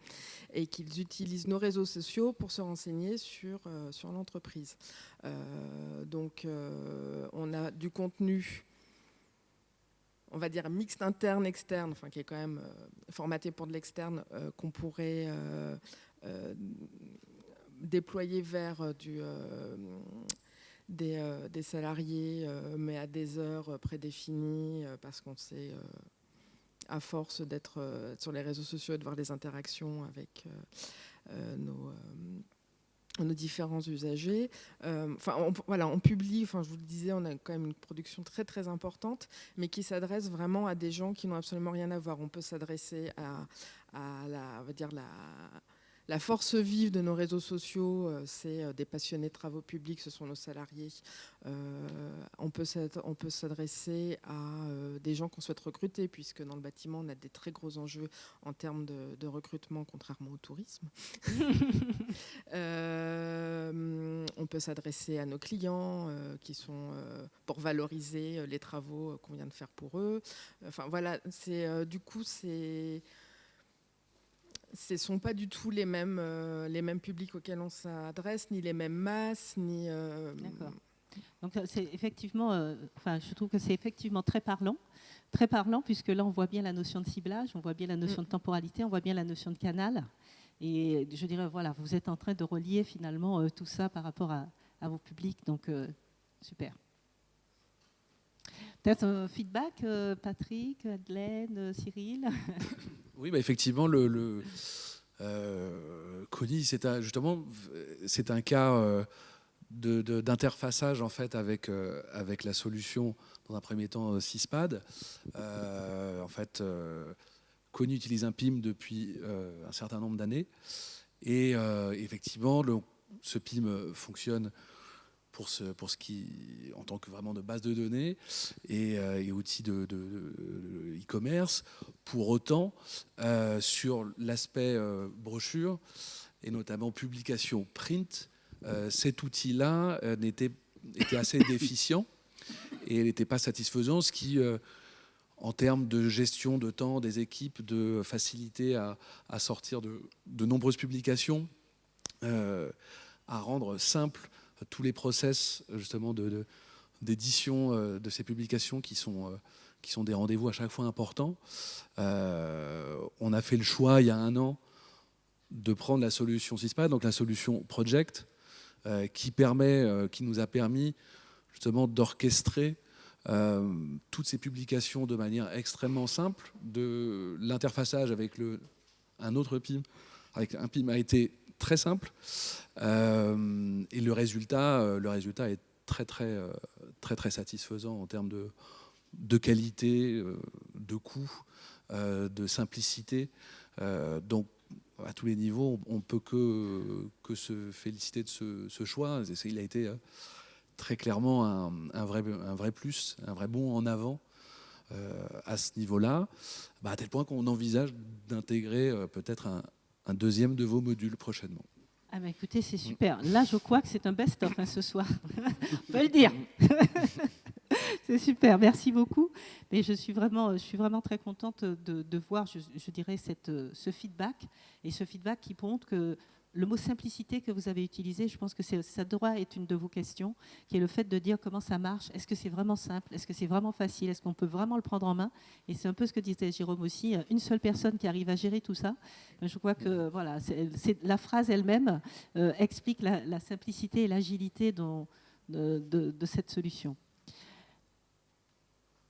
et qu'ils utilisent nos réseaux sociaux pour se renseigner sur l'entreprise. Donc on a du contenu, on va dire mixte interne-externe, qui est quand même formaté pour de l'externe, qu'on pourrait déployer vers des salariés, mais à des heures prédéfinies, parce qu'on sait, à force d'être sur les réseaux sociaux et de voir les interactions avec nos différents usagers. On publie, je vous le disais, on a quand même une production très très importante, mais qui s'adresse vraiment à des gens qui n'ont absolument rien à voir. On peut s'adresser à la force vive de nos réseaux sociaux, c'est des passionnés de travaux publics, ce sont nos salariés. On peut s'adresser à des gens qu'on souhaite recruter, puisque dans le bâtiment, on a des très gros enjeux en termes de recrutement, contrairement au tourisme. On peut s'adresser à nos clients qui sont pour valoriser les travaux qu'on vient de faire pour eux. Ce ne sont pas du tout les mêmes publics auxquels on s'adresse, ni les mêmes masses, ni. D'accord. Donc c'est effectivement, je trouve que c'est effectivement très parlant, puisque là on voit bien la notion de ciblage, on voit bien la notion de temporalité, on voit bien la notion de canal. Et je dirais, vous êtes en train de relier finalement tout ça par rapport à vos publics, donc super. Peut-être un feedback, Patrick, Adelaine, Cyril. Oui, effectivement, Connie, c'est un cas d'interfaçage en fait avec la solution, dans un premier temps SysPad. Connie utilise un PIM depuis un certain nombre d'années, et effectivement, ce PIM fonctionne pour ce qui, en tant que vraiment de base de données et outil de e-commerce. Pour autant, sur l'aspect brochure et notamment publication print, cet outil-là était assez déficient et n'était pas satisfaisant, ce qui, en termes de gestion de temps des équipes, de facilité à sortir de nombreuses publications, à rendre simple tous les process justement d'édition de ces publications qui sont des rendez-vous à chaque fois importants. On a fait le choix il y a 1 an de prendre la solution SysPad, donc la solution Project, qui nous a permis justement d'orchestrer toutes ces publications de manière extrêmement simple, de l'interfaçage avec un autre PIM avec un PIM a été très simple et le résultat est très satisfaisant en termes de qualité, de coût, de simplicité. Donc à tous les niveaux, on ne peut que se féliciter de ce choix. Il a été très clairement un vrai plus, un vrai bond en avant à ce niveau-là, à tel point qu'on envisage d'intégrer peut-être un deuxième de vos modules prochainement. Ah bah écoutez, c'est super. Là, je crois que c'est un best-of ce soir. On peut le dire. C'est super, merci beaucoup. Mais je suis vraiment très contente de voir, je dirais, ce feedback. Et ce feedback qui montre que le mot simplicité que vous avez utilisé, je pense que ça doit être une de vos questions, qui est le fait de dire comment ça marche. Est-ce que c'est vraiment simple? Est-ce que c'est vraiment facile? Est-ce qu'on peut vraiment le prendre en main? Et c'est un peu ce que disait Jérôme aussi, une seule personne qui arrive à gérer tout ça. Je crois que voilà, la phrase elle-même explique la simplicité et l'agilité de cette solution.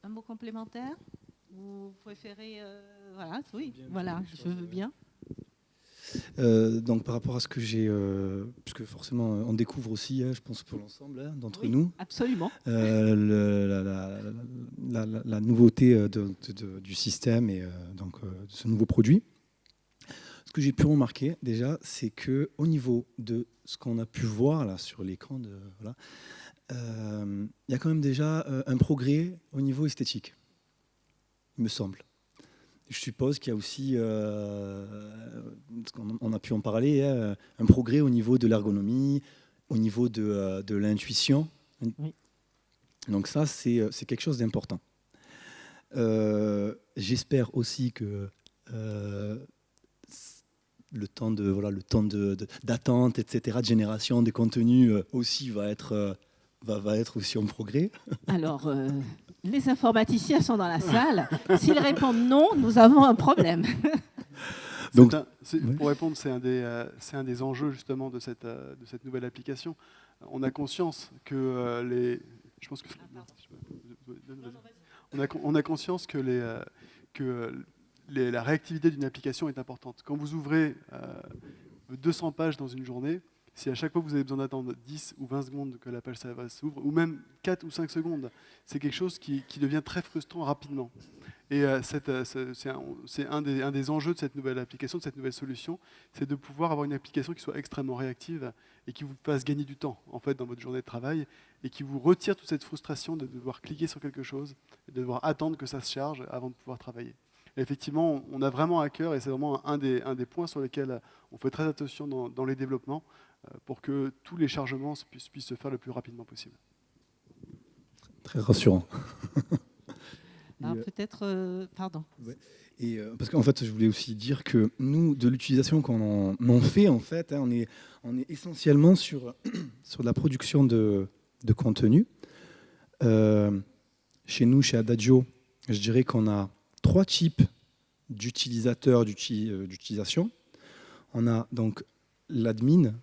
Un mot complémentaire? Vous préférez voilà, oui, bien, voilà, je veux bien. Donc par rapport à ce que j'ai, puisque forcément on découvre aussi, je pense pour l'ensemble d'entre nous, absolument, la nouveauté du système et donc de ce nouveau produit. Ce que j'ai pu remarquer déjà, c'est que au niveau de ce qu'on a pu voir là sur l'écran, il y a quand même déjà un progrès au niveau esthétique, il me semble. Je suppose qu'il y a aussi, on a pu en parler, un progrès au niveau de l'ergonomie, au niveau de l'intuition. Oui. Donc ça, c'est quelque chose d'important. J'espère aussi que le temps d'attente, etc., de génération des contenus aussi va être aussi en progrès. Alors, les informaticiens sont dans la salle. S'ils répondent non, nous avons un problème. Donc, pour répondre, c'est un des enjeux justement de cette nouvelle application. On a conscience que on a conscience que la réactivité d'une application est importante. Quand vous ouvrez 200 pages dans une journée, si à chaque fois vous avez besoin d'attendre 10 ou 20 secondes que la page s'ouvre, ou même 4 ou 5 secondes, c'est quelque chose qui devient très frustrant rapidement. Et c'est un des enjeux de cette nouvelle application, de cette nouvelle solution, c'est de pouvoir avoir une application qui soit extrêmement réactive et qui vous fasse gagner du temps en fait, dans votre journée de travail et qui vous retire toute cette frustration de devoir cliquer sur quelque chose et de devoir attendre que ça se charge avant de pouvoir travailler. Et effectivement, on a vraiment à cœur, et c'est vraiment un des points sur lesquels on fait très attention dans les développements, pour que tous les chargements puissent se faire le plus rapidement possible. Très rassurant. Alors peut-être, pardon. Ouais. Et parce qu'en fait, je voulais aussi dire que nous, de l'utilisation qu'on en fait, en fait, on est essentiellement sur la production de contenu. Chez nous, chez Adagio, je dirais qu'on a 3 types d'utilisateurs d'utilisation. On a donc l'admin,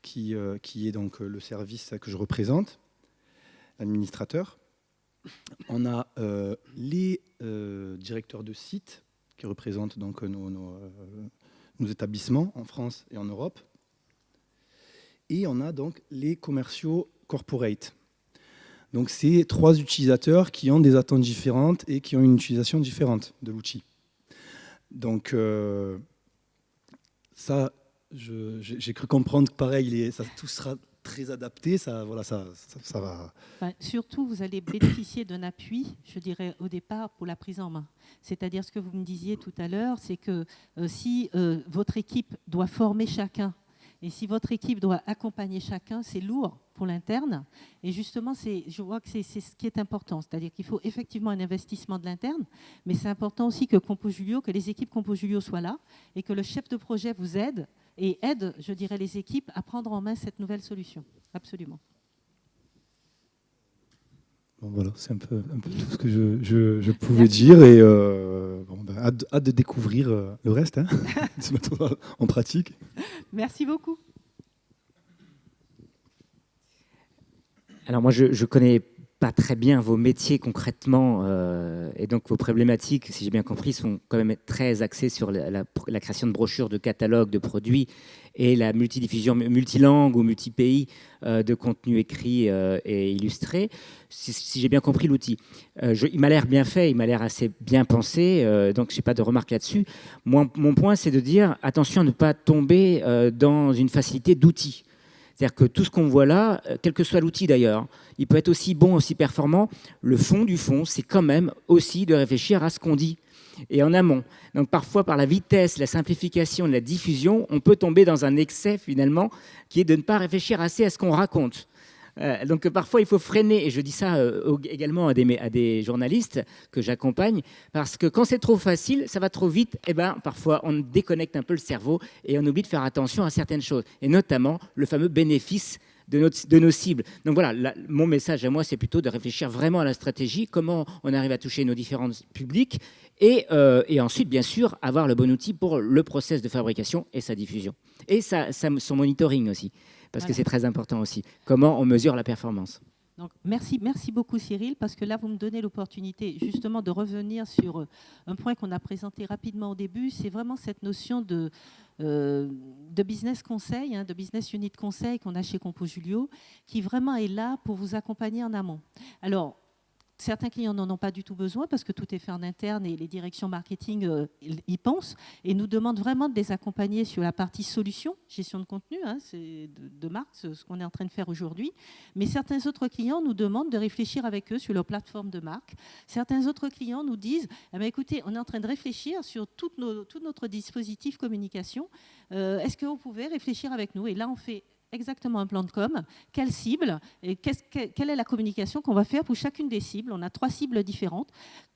qui est donc le service que je représente, l'administrateur. On a les directeurs de site qui représentent donc nos établissements en France et en Europe. Et on a donc les commerciaux corporate. Donc c'est 3 utilisateurs qui ont des attentes différentes et qui ont une utilisation différente de l'outil. Donc ça, j'ai cru comprendre que pareil, tout sera très adapté, ça va. Enfin, surtout, vous allez bénéficier d'un appui, je dirais, au départ, pour la prise en main. C'est-à-dire ce que vous me disiez tout à l'heure, c'est que si votre équipe doit former chacun, et si votre équipe doit accompagner chacun, c'est lourd pour l'interne. Et justement, je vois que c'est ce qui est important. C'est-à-dire qu'il faut effectivement un investissement de l'interne, mais c'est important aussi que les équipes CompoJulio soient là et que le chef de projet vous aide et aide, je dirais, les équipes à prendre en main cette nouvelle solution. Absolument. Bon, voilà, c'est un peu tout ce que je pouvais dire. Et hâte de découvrir le reste, de se mettre en pratique. Merci beaucoup. Alors moi, je connais pas très bien vos métiers concrètement, et donc vos problématiques, si j'ai bien compris, sont quand même très axées sur la création de brochures, de catalogues, de produits, et la multidiffusion multilangue ou multi-pays de contenu écrit et illustré, si j'ai bien compris l'outil. Il m'a l'air bien fait, il m'a l'air assez bien pensé, donc je n'ai pas de remarque là-dessus. Mon point, c'est de dire, attention à ne pas tomber dans une facilité d'outils. C'est-à-dire que tout ce qu'on voit là, quel que soit l'outil d'ailleurs, il peut être aussi bon, aussi performant. Le fond du fond, c'est quand même aussi de réfléchir à ce qu'on dit et en amont. Donc parfois, par la vitesse, la simplification, la diffusion, on peut tomber dans un excès finalement qui est de ne pas réfléchir assez à ce qu'on raconte. Donc parfois, il faut freiner, et je dis ça également à des journalistes que j'accompagne, parce que quand c'est trop facile, ça va trop vite, et parfois on déconnecte un peu le cerveau et on oublie de faire attention à certaines choses, et notamment le fameux bénéfice de nos cibles. Donc voilà, mon message à moi, c'est plutôt de réfléchir vraiment à la stratégie, comment on arrive à toucher nos différents publics, et ensuite, bien sûr, avoir le bon outil pour le process de fabrication et sa diffusion. Et son monitoring aussi, parce que c'est très important aussi. Comment on mesure la performance. Donc, merci beaucoup Cyril, parce que là, vous me donnez l'opportunité justement de revenir sur un point qu'on a présenté rapidement au début, c'est vraiment cette notion de business conseil, de business unit conseil qu'on a chez CompoJulio, qui vraiment est là pour vous accompagner en amont. Alors, certains clients n'en ont pas du tout besoin parce que tout est fait en interne et les directions marketing y pensent et nous demandent vraiment de les accompagner sur la partie solution, gestion de contenu, c'est de marque, ce qu'on est en train de faire aujourd'hui. Mais certains autres clients nous demandent de réfléchir avec eux sur leur plateforme de marque. Certains autres clients nous disent écoutez, on est en train de réfléchir sur tout notre dispositif communication. Est-ce que vous pouvez réfléchir avec nous? Et là, on fait exactement un plan de com, quelle cible et quelle est la communication qu'on va faire pour chacune des cibles. On a 3 cibles différentes.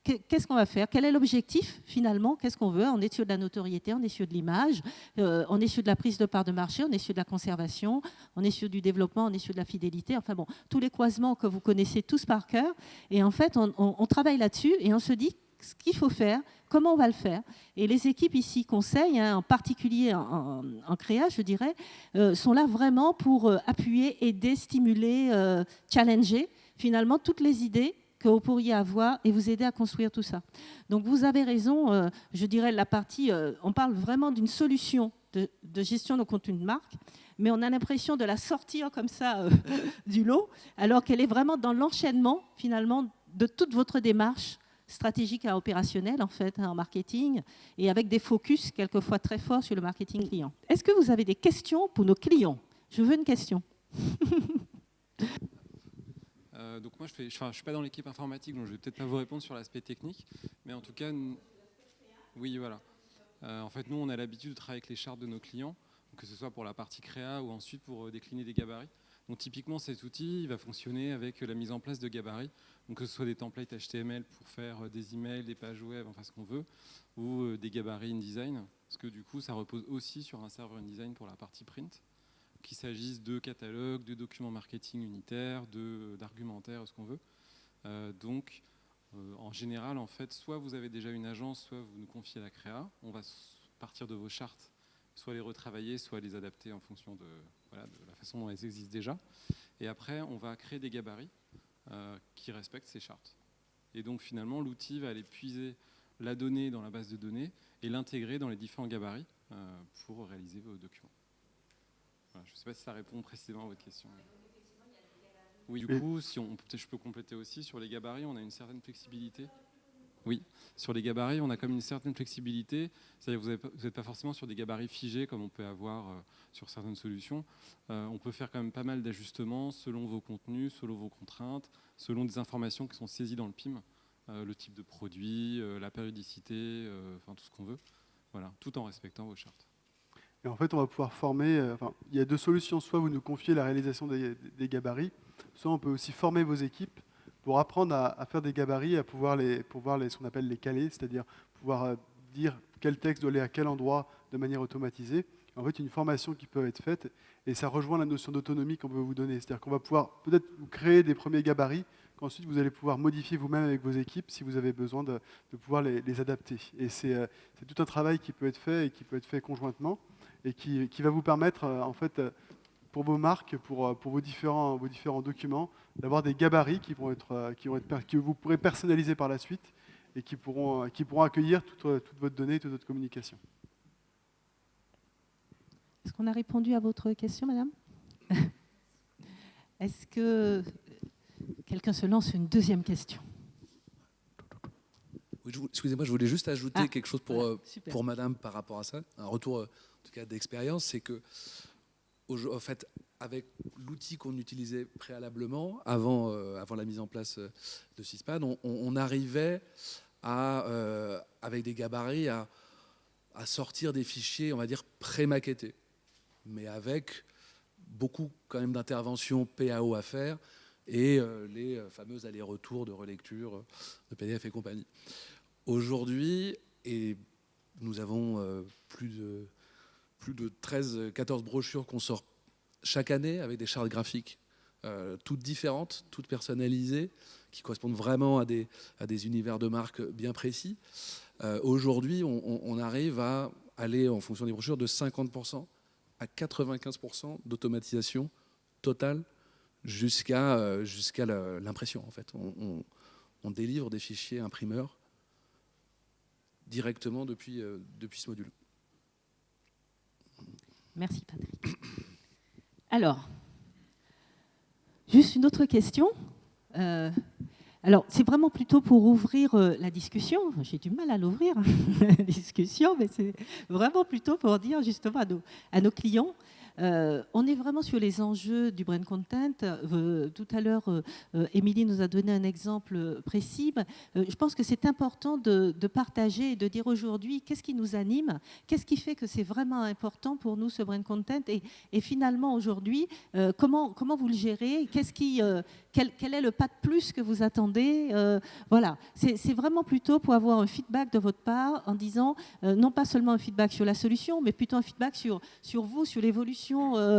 Qu'est-ce qu'on va faire? Quel est l'objectif finalement? Qu'est-ce qu'on veut? On est sur de la notoriété, on est sur de l'image, on est sur de la prise de part de marché, on est sur de la conservation, on est sur du développement, on est sur de la fidélité. Enfin bon, tous les croisements que vous connaissez tous par cœur. Et en fait, on travaille là-dessus et on se dit ce qu'il faut faire, comment on va le faire. Et les équipes ici conseil, en particulier en créa, je dirais, sont là vraiment pour appuyer, aider, stimuler, challenger finalement toutes les idées que vous pourriez avoir et vous aider à construire tout ça. Donc vous avez raison, je dirais la partie, on parle vraiment d'une solution de gestion de contenu de marque, mais on a l'impression de la sortir comme ça du lot, alors qu'elle est vraiment dans l'enchaînement finalement de toute votre démarche stratégique et opérationnelle en fait, en marketing, et avec des focus quelquefois très forts sur le marketing client. Est-ce que vous avez des questions pour nos clients? Je veux une question. Donc moi, je suis pas dans l'équipe informatique, donc je vais peut-être pas vous répondre sur l'aspect technique, mais en tout cas, oui, voilà. En fait, nous, on a l'habitude de travailler avec les chartes de nos clients, que ce soit pour la partie créa ou ensuite pour décliner des gabarits. Donc typiquement, cet outil il va fonctionner avec la mise en place de gabarits, donc que ce soit des templates HTML pour faire des emails, des pages web, enfin ce qu'on veut, ou des gabarits InDesign, parce que du coup, ça repose aussi sur un serveur InDesign pour la partie print, qu'il s'agisse de catalogues, de documents marketing unitaires, d'argumentaires, ce qu'on veut. En général, en fait, soit vous avez déjà une agence, soit vous nous confiez la créa, on va partir de vos chartes, soit les retravailler, soit les adapter en fonction de la façon dont elles existent déjà. Et après, on va créer des gabarits qui respectent ces chartes. Et donc, finalement, l'outil va aller puiser la donnée dans la base de données et l'intégrer dans les différents gabarits pour réaliser vos documents. Voilà, je ne sais pas si ça répond précisément à votre question. Oui, du coup, je peux compléter aussi, sur les gabarits, on a une certaine flexibilité. Oui, sur les gabarits, on a comme une certaine flexibilité. C'est-à-dire que vous n'êtes pas forcément sur des gabarits figés comme on peut avoir sur certaines solutions. On peut faire quand même pas mal d'ajustements selon vos contenus, selon vos contraintes, selon des informations qui sont saisies dans le PIM, le type de produit, la périodicité, enfin tout ce qu'on veut. Voilà, tout en respectant vos chartes. Et en fait, on va pouvoir former. Il y a 2 solutions. Soit vous nous confiez la réalisation des gabarits, soit on peut aussi former vos équipes pour apprendre à faire des gabarits, à pouvoir ce qu'on appelle les caler, c'est-à-dire pouvoir dire quel texte doit aller à quel endroit de manière automatisée. En fait, une formation qui peut être faite, et ça rejoint la notion d'autonomie qu'on veut vous donner. C'est-à-dire qu'on va pouvoir peut-être vous créer des premiers gabarits, qu'ensuite vous allez pouvoir modifier vous-même avec vos équipes si vous avez besoin de pouvoir les adapter. Et c'est tout un travail qui peut être fait et qui peut être fait conjointement, et qui va vous permettre, en fait, pour vos marques, pour vos différents documents, d'avoir des gabarits que vous pourrez personnaliser par la suite et qui pourront accueillir toute votre donnée, toute votre communication. Est-ce qu'on a répondu à votre question, madame? Est-ce que quelqu'un se lance une deuxième question? Oui, excusez-moi, je voulais juste ajouter quelque chose super. pour madame par rapport à ça. Un retour, en tout cas, d'expérience, c'est que, en fait, avec l'outil qu'on utilisait préalablement, avant la mise en place de Syspan, on arrivait avec des gabarits à sortir des fichiers, on va dire, pré-maquettés, mais avec beaucoup quand même d'interventions PAO à faire et les fameux allers-retours de relecture de PDF et compagnie. Aujourd'hui, et nous avons plus de 13-14 brochures qu'on sort chaque année avec des chartes graphiques toutes différentes, toutes personnalisées, qui correspondent vraiment à des univers de marque bien précis. Aujourd'hui, on arrive à aller, en fonction des brochures, de 50% à 95% d'automatisation totale jusqu'à l'impression. En fait, on délivre des fichiers imprimeurs directement depuis ce module. Merci Patrick. Alors, juste une autre question. Alors, c'est vraiment plutôt pour ouvrir la discussion. J'ai du mal à l'ouvrir, la discussion, mais c'est vraiment plutôt pour dire justement à nos clients. On est vraiment sur les enjeux du brand content. Tout à l'heure, Émilie nous a donné un exemple précis. Je pense que c'est important de partager et de dire aujourd'hui qu'est-ce qui nous anime, qu'est-ce qui fait que c'est vraiment important pour nous ce brand content et finalement aujourd'hui, comment vous le gérez, quel est le pas de plus que vous attendez, voilà. C'est vraiment plutôt pour avoir un feedback de votre part en disant non pas seulement un feedback sur la solution, mais plutôt un feedback sur vous, sur l'évolution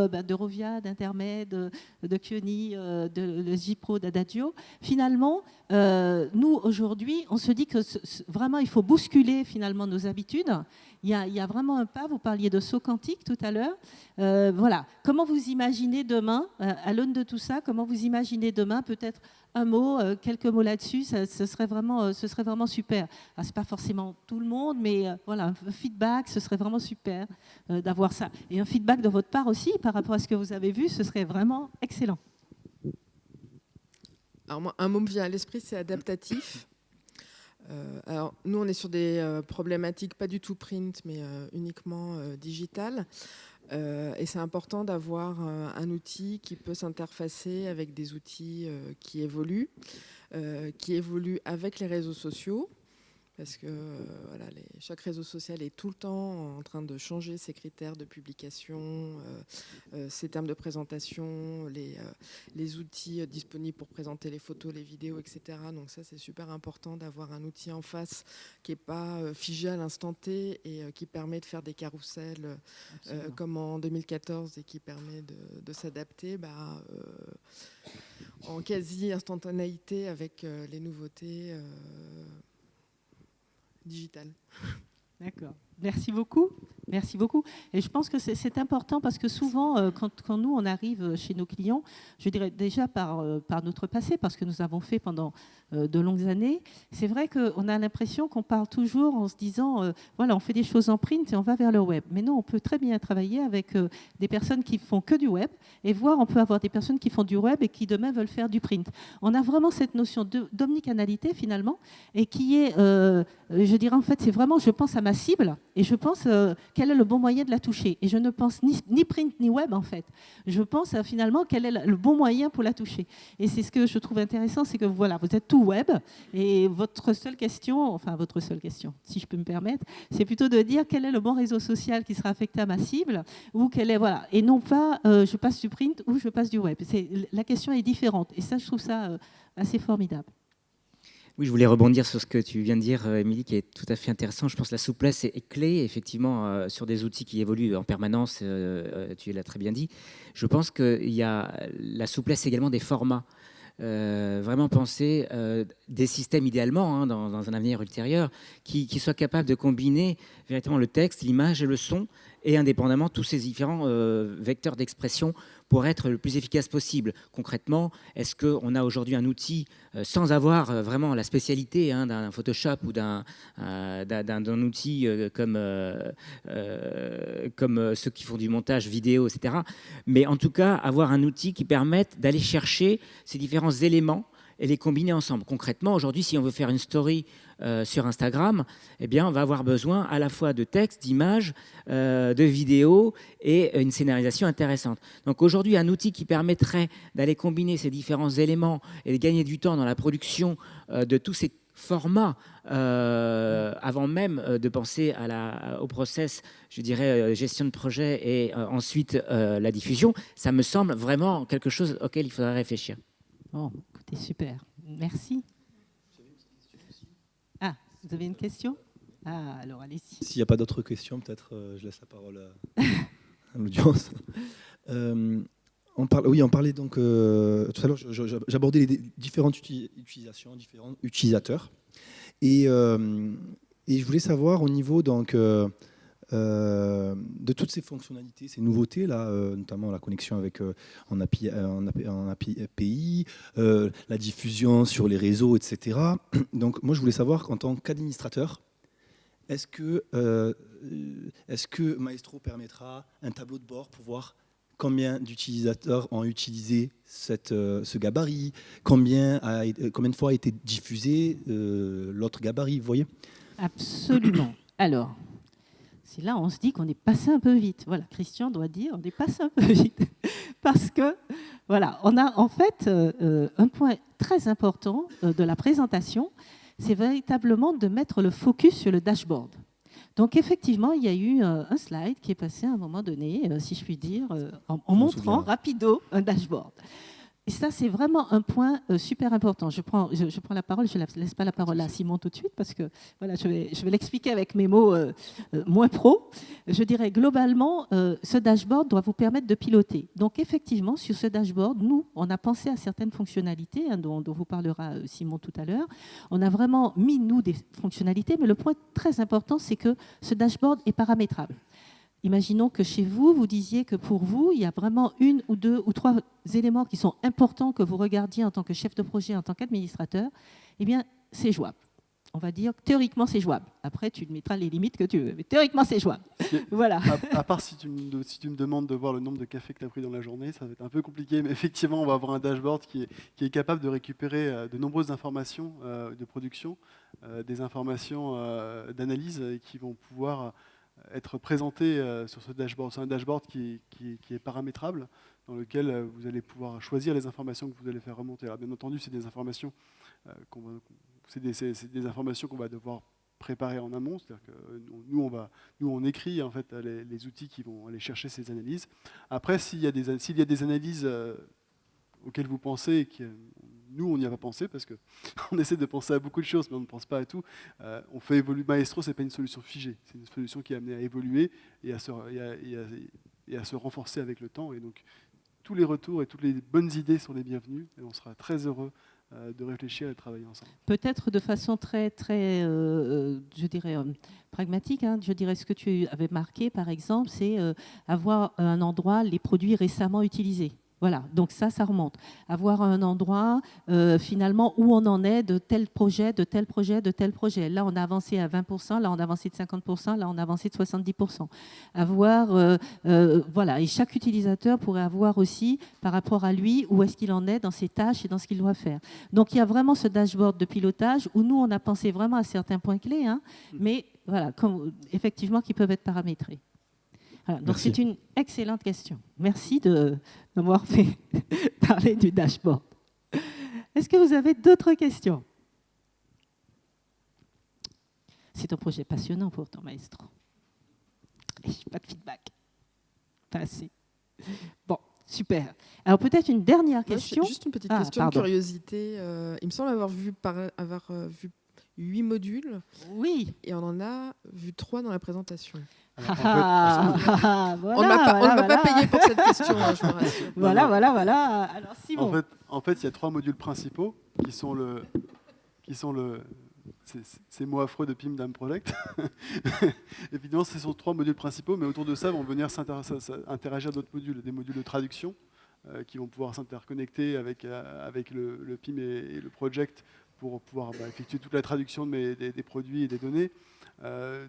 d'Eurovia, d'Intermed, de Kioni, de J-Pro, d'Adagio. Finalement, nous, aujourd'hui, on se dit que vraiment, il faut bousculer finalement nos habitudes. Il y a vraiment un pas. Vous parliez de saut quantique tout à l'heure. Voilà. Comment vous imaginez demain, à l'aune de tout ça, comment vous imaginez demain, peut-être un mot, quelques mots là-dessus, ce serait vraiment super. Ce n'est pas forcément tout le monde, mais voilà, un feedback, ce serait vraiment super d'avoir ça. Et un feedback de votre part aussi, par rapport à ce que vous avez vu, ce serait vraiment excellent. Alors moi, un mot me vient à l'esprit, c'est adaptatif. Alors nous, on est sur des problématiques pas du tout print, mais uniquement digitales. Et c'est important d'avoir un outil qui peut s'interfacer avec des outils qui évoluent avec les réseaux sociaux. Parce que voilà, chaque réseau social est tout le temps en train de changer ses critères de publication, ses termes de présentation, les outils disponibles pour présenter les photos, les vidéos, etc. Donc ça, c'est super important d'avoir un outil en face qui n'est pas figé à l'instant T et qui permet de faire des carousels comme en 2014 et qui permet de s'adapter en quasi-instantanéité avec les nouveautés digital. D'accord. Merci beaucoup. Merci beaucoup. Et je pense que c'est important parce que souvent, quand nous, on arrive chez nos clients, je dirais déjà par notre passé, parce que nous avons fait pendant de longues années, c'est vrai qu'on a l'impression qu'on parle toujours en se disant, voilà, on fait des choses en print et on va vers le web. Mais non, on peut très bien travailler avec des personnes qui font que du web et voir, on peut avoir des personnes qui font du web et qui demain veulent faire du print. On a vraiment cette notion d'omnicanalité finalement et qui est, je dirais en fait, c'est vraiment, je pense à ma cible et je pense quel est le bon moyen de la toucher. Et je ne pense ni print ni web en fait. Je pense finalement quel est le bon moyen pour la toucher. Et c'est ce que je trouve intéressant, c'est que voilà, vous êtes tout web et votre seule question, si je peux me permettre, c'est plutôt de dire quel est le bon réseau social qui sera affecté à ma cible ou quel est, voilà, et non pas je passe du print ou je passe du web. La question est différente et ça, je trouve ça assez formidable. Oui, je voulais rebondir sur ce que tu viens de dire, Émilie, qui est tout à fait intéressant. Je pense que la souplesse est clé, effectivement, sur des outils qui évoluent en permanence, tu l'as très bien dit. Je pense qu'il y a la souplesse également des formats. Vraiment penser des systèmes idéalement, dans un avenir ultérieur, qui soient capables de combiner véritablement le texte, l'image et le son, et indépendamment tous ces différents vecteurs d'expression pour être le plus efficace possible. Concrètement, est-ce qu'on a aujourd'hui un outil sans avoir vraiment la spécialité d'un Photoshop ou d'un outil comme ceux qui font du montage vidéo, etc. Mais en tout cas, avoir un outil qui permette d'aller chercher ces différents éléments et les combiner ensemble. Concrètement, aujourd'hui, si on veut faire une story sur Instagram, eh bien, on va avoir besoin à la fois de texte, d'images, de vidéos et une scénarisation intéressante. Donc aujourd'hui, un outil qui permettrait d'aller combiner ces différents éléments et de gagner du temps dans la production de tous ces formats avant même de penser au process, je dirais, gestion de projet et ensuite la diffusion, ça me semble vraiment quelque chose auquel il faudrait réfléchir. Bon, écoutez, super. Merci. Ah, vous avez une question? Ah, alors allez-y. S'il n'y a pas d'autres questions, peut-être je laisse la parole à l'audience. On parlait donc tout à l'heure, j'abordais les différentes utilisations, différents utilisateurs, et je voulais savoir au niveau donc de toutes ces fonctionnalités, ces nouveautés là, notamment la connexion avec en API, la diffusion sur les réseaux, etc. Donc moi je voulais savoir en tant qu'administrateur, est-ce que Maestro permettra un tableau de bord pour voir combien d'utilisateurs ont utilisé ce gabarit, combien de fois a été diffusé l'autre gabarit, vous voyez? Absolument. Alors, c'est là où on se dit qu'on est passé un peu vite. Voilà, Christian doit dire on est passé un peu vite. Parce que, voilà, on a en fait un point très important de la présentation, c'est véritablement de mettre le focus sur le dashboard. Donc effectivement, il y a eu un slide qui est passé à un moment donné, si je puis dire, en montrant rapido un dashboard. Et ça, c'est vraiment un point super important. Je prends la parole, je ne laisse pas la parole à Simon tout de suite, parce que voilà, je vais l'expliquer avec mes mots moins pro. Je dirais globalement, ce dashboard doit vous permettre de piloter. Donc effectivement, sur ce dashboard, nous, on a pensé à certaines fonctionnalités, dont vous parlera Simon tout à l'heure. On a vraiment mis, nous, des fonctionnalités, mais le point très important, c'est que ce dashboard est paramétrable. Imaginons que chez vous, vous disiez que pour vous, il y a vraiment une ou deux ou trois éléments qui sont importants que vous regardiez en tant que chef de projet, en tant qu'administrateur. Eh bien, c'est jouable. On va dire, théoriquement, c'est jouable. Après, tu mettras les limites que tu veux. Mais théoriquement, c'est jouable. Voilà. À part si tu me demandes de voir le nombre de cafés que tu as pris dans la journée, ça va être un peu compliqué. Mais effectivement, on va avoir un dashboard qui est capable de récupérer de nombreuses informations de production, des informations d'analyse qui vont pouvoir être présenté sur ce dashboard. C'est un dashboard qui est paramétrable, dans lequel vous allez pouvoir choisir les informations que vous allez faire remonter. Alors, bien entendu, c'est des informations des informations qu'on va devoir préparer en amont. C'est-à-dire que nous, on écrit en fait les outils qui vont aller chercher ces analyses. Après, s'il y a des analyses auxquelles vous pensez et que nous, on n'y a pas pensé parce qu'on essaie de penser à beaucoup de choses, mais on ne pense pas à tout. On fait évoluer. Maestro, ce n'est pas une solution figée. C'est une solution qui est amenée à évoluer et à se renforcer avec le temps. Et donc, tous les retours et toutes les bonnes idées sont les bienvenus. Et on sera très heureux de réfléchir et de travailler ensemble. Peut-être de façon très, très je dirais, pragmatique. Je dirais ce que tu avais marqué, par exemple, c'est avoir un endroit, les produits récemment utilisés. Voilà, donc ça remonte. Avoir un endroit, finalement, où on en est de tel projet, de tel projet, de tel projet. Là, on a avancé à 20%, là, on a avancé de 50%, là, on a avancé de 70%. Avoir, voilà, et chaque utilisateur pourrait avoir aussi, par rapport à lui, où est-ce qu'il en est dans ses tâches et dans ce qu'il doit faire. Donc, il y a vraiment ce dashboard de pilotage où nous, on a pensé vraiment à certains points clés, mais voilà, effectivement, qui peuvent être paramétrés. Voilà, donc c'est une excellente question. Merci de m'avoir fait parler du dashboard. Est-ce que vous avez d'autres questions? C'est un projet passionnant pourtant, Maestro. Et je n'ai pas de feedback. Pas assez. Bon, super. Alors peut-être une dernière question. Juste une petite question de curiosité. Il me semble avoir vu 8 modules. Oui. Et on en a vu 3 dans la présentation. On ne m'a pas payé pour cette question, je vous rassure. Voilà. Alors, Simon. En fait, il y a 3 modules principaux qui sont ces mots affreux de PIM Dam Project. Évidemment, ce sont 3 modules principaux, mais autour de ça vont venir interagir d'autres modules, des modules de traduction, qui vont pouvoir s'interconnecter avec le PIM et le project pour pouvoir effectuer toute la traduction des produits et des données.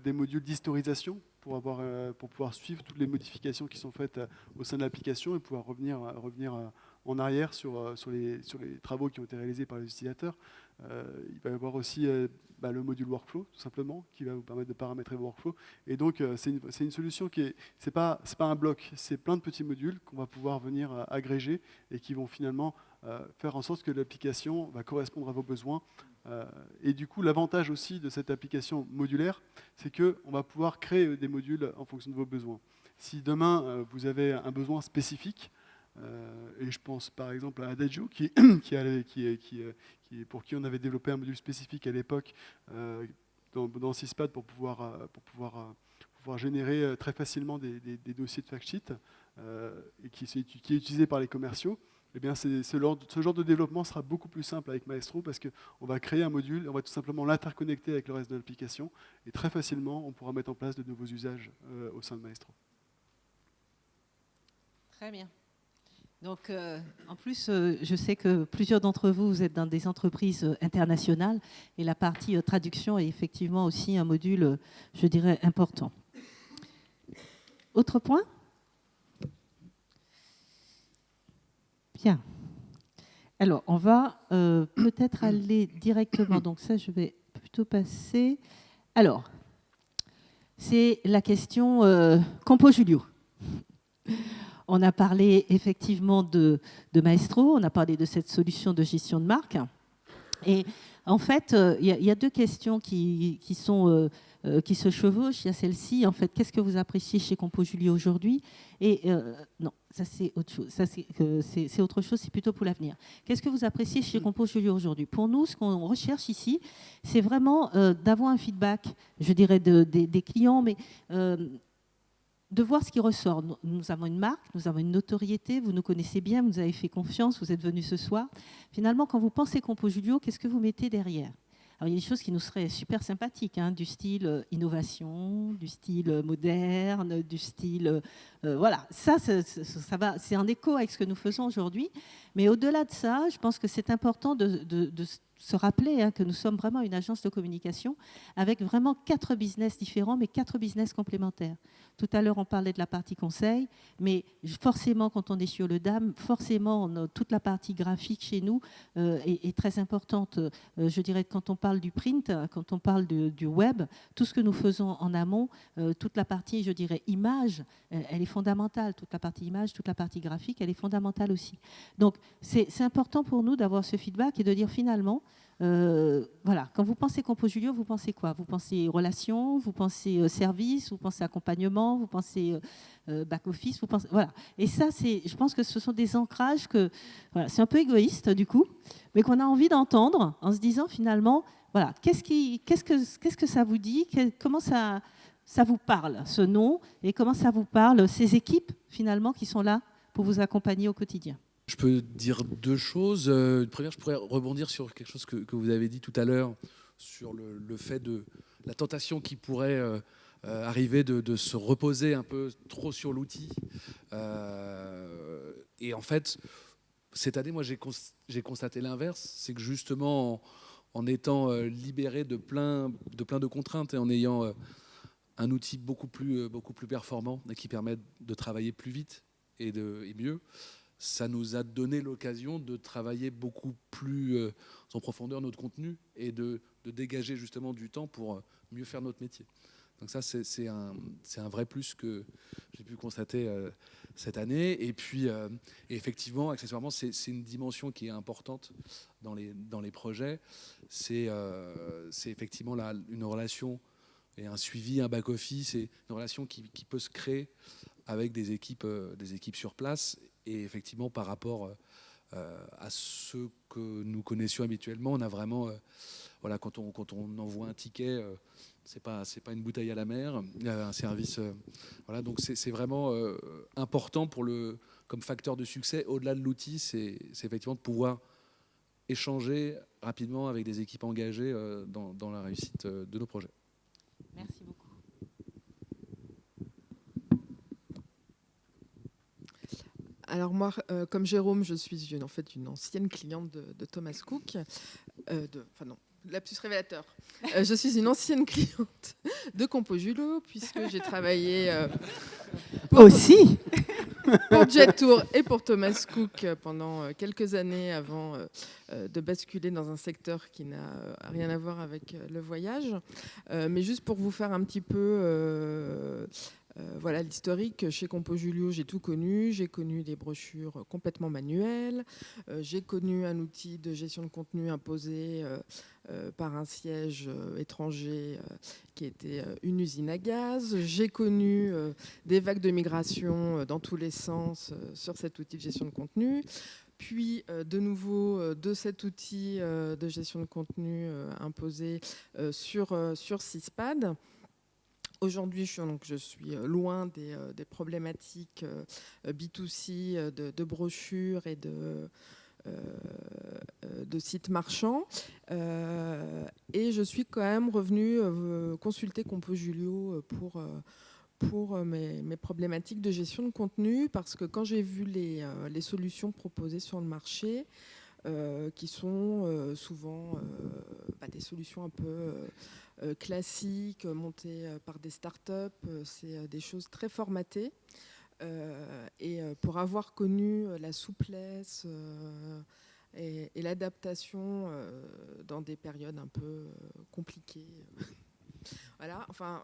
Des modules d'historisation pour pouvoir suivre toutes les modifications qui sont faites au sein de l'application et pouvoir revenir en arrière sur les travaux qui ont été réalisés par les utilisateurs. Il va y avoir aussi le module workflow, tout simplement, qui va vous permettre de paramétrer vos workflows. Et donc, c'est une solution c'est pas un bloc, c'est plein de petits modules qu'on va pouvoir venir agréger et qui vont finalement faire en sorte que l'application va correspondre à vos besoins. Et du coup, l'avantage aussi de cette application modulaire, c'est qu'on va pouvoir créer des modules en fonction de vos besoins. Si demain, vous avez un besoin spécifique, et je pense par exemple à Adagio, pour qui on avait développé un module spécifique à l'époque dans Syspad pour pouvoir générer très facilement des dossiers de fact sheet et qui est utilisé par les commerciaux. Eh bien, ce genre de développement sera beaucoup plus simple avec Maestro parce qu'on va créer un module, on va tout simplement l'interconnecter avec le reste de l'application et très facilement, on pourra mettre en place de nouveaux usages au sein de Maestro. Très bien. Donc, en plus, je sais que plusieurs d'entre vous, vous êtes dans des entreprises internationales et la partie traduction est effectivement aussi un module, je dirais, important. Autre point ? Bien. Alors, on va peut-être aller directement. Donc ça, je vais plutôt passer. Alors, c'est la question Compo Julio. On a parlé effectivement de Maestro, on a parlé de cette solution de gestion de marque. Et en fait, il y a deux questions qui se chevauchent. Il y a celle-ci, en fait, qu'est-ce que vous appréciez chez Compo Julio aujourd'hui ? Et non, ça c'est autre chose. Ça c'est autre chose, c'est plutôt pour l'avenir. Qu'est-ce que vous appréciez chez Compo Julio aujourd'hui ? Pour nous, ce qu'on recherche ici, c'est vraiment d'avoir un feedback, je dirais, des clients, mais de voir ce qui ressort. Nous avons une marque, nous avons une notoriété, vous nous connaissez bien, vous nous avez fait confiance, vous êtes venus ce soir. Finalement, quand vous pensez Compo Julio, qu'est-ce que vous mettez derrière ? Alors, il y a des choses qui nous seraient super sympathiques, hein, du style innovation, du style moderne, du style... voilà, ça va, c'est en écho avec ce que nous faisons aujourd'hui. Mais au-delà de ça, je pense que c'est important de se rappeler que nous sommes vraiment une agence de communication avec vraiment 4 business différents, mais 4 business complémentaires. Tout à l'heure, on parlait de la partie conseil, mais forcément, quand on est sur le DAM, forcément, toute la partie graphique chez nous est très importante. Je dirais que quand on parle du print, quand on parle du web, tout ce que nous faisons en amont, toute la partie, je dirais, image, elle est fondamentale. Toute la partie image, toute la partie graphique, elle est fondamentale aussi. Donc, c'est important pour nous d'avoir ce feedback et de dire finalement, voilà, quand vous pensez Compo Julio, vous pensez quoi ? Vous pensez relation, vous pensez service, vous pensez accompagnement, vous pensez back-office, vous pensez... Voilà. Et ça, je pense que ce sont des ancrages que... Voilà, c'est un peu égoïste, du coup, mais qu'on a envie d'entendre en se disant finalement, voilà, qu'est-ce que ça vous dit ? Comment ça vous parle, ce nom ? Et comment ça vous parle, ces équipes, finalement, qui sont là pour vous accompagner au quotidien ? Je peux dire 2 choses. Première, je pourrais rebondir sur quelque chose que vous avez dit tout à l'heure, sur le fait de la tentation qui pourrait arriver de se reposer un peu trop sur l'outil. Et en fait, cette année, moi, j'ai constaté l'inverse. C'est que justement, en étant libéré de plein de contraintes et en ayant un outil beaucoup plus performant et qui permet de travailler plus vite et mieux, ça nous a donné l'occasion de travailler beaucoup plus en profondeur notre contenu et de dégager justement du temps pour mieux faire notre métier. Donc ça, c'est un vrai plus que j'ai pu constater cette année. Et puis, effectivement, accessoirement, c'est une dimension qui est importante dans les projets. C'est effectivement une relation et un suivi, un back-office, et une relation qui peut se créer avec des équipes sur place. Et effectivement, par rapport à ceux que nous connaissions habituellement, on a vraiment, voilà, quand on envoie un ticket, c'est pas une bouteille à la mer, un service, voilà. Donc c'est vraiment important comme facteur de succès. Au-delà de l'outil, c'est effectivement de pouvoir échanger rapidement avec des équipes engagées dans la réussite de nos projets. Merci beaucoup. Alors moi, comme Jérôme, je suis en fait une ancienne cliente de Thomas Cook. Enfin non, lapsus révélateur. Je suis une ancienne cliente de Compojulio, puisque j'ai travaillé Aussi. pour Jet Tour et pour Thomas Cook pendant quelques années avant de basculer dans un secteur qui n'a rien à voir avec le voyage. Mais juste pour vous faire un petit peu voilà l'historique, chez Compojulio, j'ai tout connu. J'ai connu des brochures complètement manuelles. J'ai connu un outil de gestion de contenu imposé par un siège étranger qui était une usine à gaz. J'ai connu des vagues de migration dans tous les sens sur cet outil de gestion de contenu. Puis, de nouveau, de cet outil de gestion de contenu imposé sur Syspad. Aujourd'hui, je suis loin des problématiques B2C de brochures et de sites marchands. Et je suis quand même revenue consulter Compojulio pour mes problématiques de gestion de contenu, parce que quand j'ai vu les solutions proposées sur le marché, qui sont souvent des solutions un peu classiques, montées par des startups, c'est des choses très formatées. Et pour avoir connu la souplesse et l'adaptation dans des périodes un peu compliquées, voilà, enfin,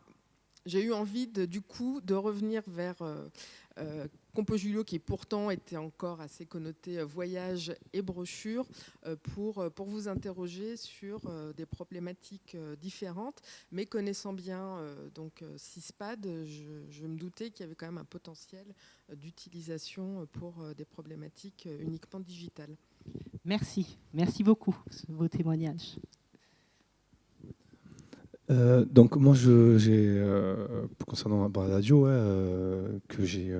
j'ai eu envie du coup de revenir vers Compojulio, qui pourtant était encore assez connoté voyage et brochure, pour vous interroger sur des problématiques différentes. Mais connaissant bien donc Syspad, je me doutais qu'il y avait quand même un potentiel d'utilisation pour des problématiques uniquement digitales. Merci beaucoup pour ce beau témoignage. Donc moi, j'ai concernant Radio, que j'ai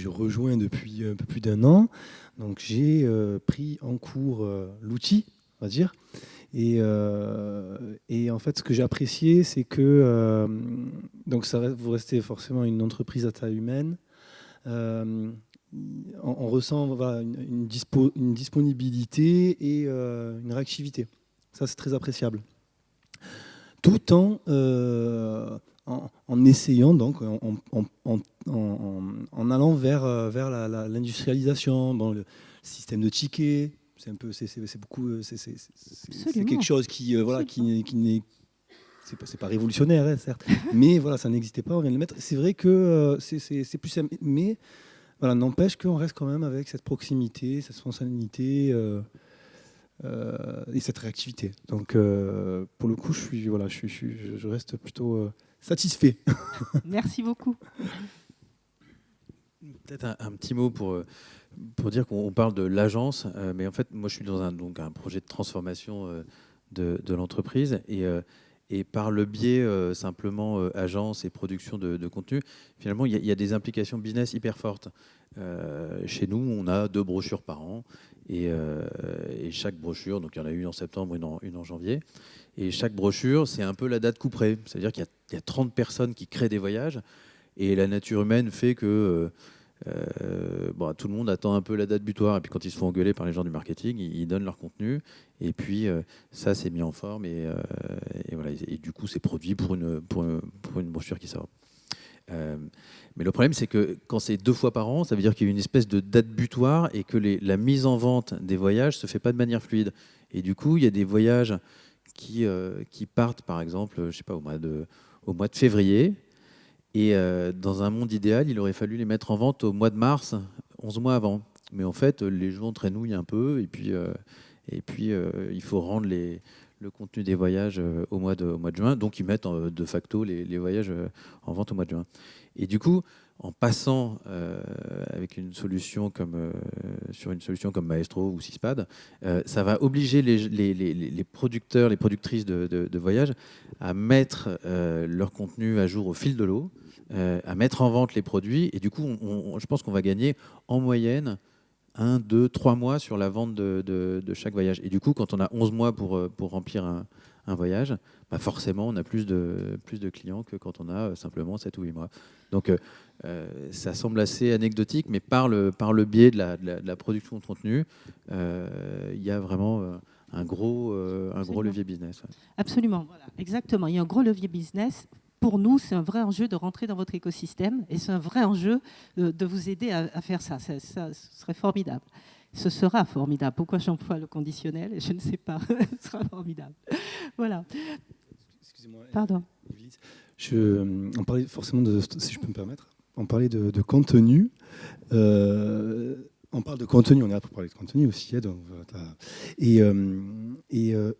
rejoint depuis un peu plus d'1 an. Donc j'ai pris en cours l'outil, on va dire. Et en fait, ce que j'ai apprécié, c'est que donc vous restez forcément une entreprise à taille humaine. On ressent voilà, une disponibilité et une réactivité. Ça, c'est très appréciable. Tout en essayant, donc, en allant vers l'industrialisation, bon, le système de tickets, c'est quelque chose qui voilà, qui n'est c'est pas révolutionnaire, hein, certes, mais voilà, ça n'existait pas, on vient de le mettre. C'est vrai que c'est plus simple, mais voilà, n'empêche qu'on reste quand même avec cette proximité, cette spontanéité. Et cette réactivité. Donc, pour le coup, je reste plutôt satisfait. Merci beaucoup. Peut-être un petit mot pour dire qu'on parle de l'agence, mais en fait, moi, je suis dans un projet de transformation de l'entreprise et par le biais simplement agence et production de contenu, finalement, il y a des implications business hyper fortes. Chez nous, on a 2 brochures par an. Et chaque brochure, donc il y en a une en septembre, une en janvier, et chaque brochure, c'est un peu la date couperée. C'est-à-dire qu'il y a 30 personnes qui créent des voyages, et la nature humaine fait que tout le monde attend un peu la date butoir, et puis quand ils se font engueuler par les gens du marketing, ils donnent leur contenu, et puis ça, c'est mis en forme, et voilà, et du coup, c'est produit pour une brochure qui sort. Mais le problème, c'est que quand c'est 2 fois par an, ça veut dire qu'il y a une espèce de date butoir et que la mise en vente des voyages ne se fait pas de manière fluide. Et du coup, il y a des voyages qui partent, par exemple, je sais pas, au mois de février. Et dans un monde idéal, il aurait fallu les mettre en vente au mois de mars, 11 mois avant. Mais en fait, les gens traînouillent un peu. Et puis il faut rendre le contenu des voyages au mois de juin. Donc, ils mettent de facto les voyages en vente au mois de juin. Et du coup, en passant avec une solution sur une solution comme Maestro ou Syspad, ça va obliger les producteurs, les productrices de voyages à mettre leur contenu à jour au fil de l'eau, à mettre en vente les produits. Et du coup, je pense qu'on va gagner en moyenne 1, 2, 3 mois sur la vente de chaque voyage. Et du coup, quand on a 11 mois pour remplir un un voyage, bah forcément, on a plus de clients que quand on a simplement 7 ou 8 mois. Donc, ça semble assez anecdotique, mais par le biais de la production de contenu, il y a vraiment un gros levier business. Ouais. Absolument, voilà, exactement. Il y a un gros levier business. Pour nous, c'est un vrai enjeu de rentrer dans votre écosystème et c'est un vrai enjeu de vous aider à faire ça. Ça. Ce serait formidable. Ce sera formidable. Pourquoi j'emploie le conditionnel? Je ne sais pas. Ce sera formidable. Voilà. Excusez-moi. Pardon. On parlait forcément si je peux me permettre, on parlait de contenu. On parle de contenu, on est là pour parler de contenu aussi. Donc,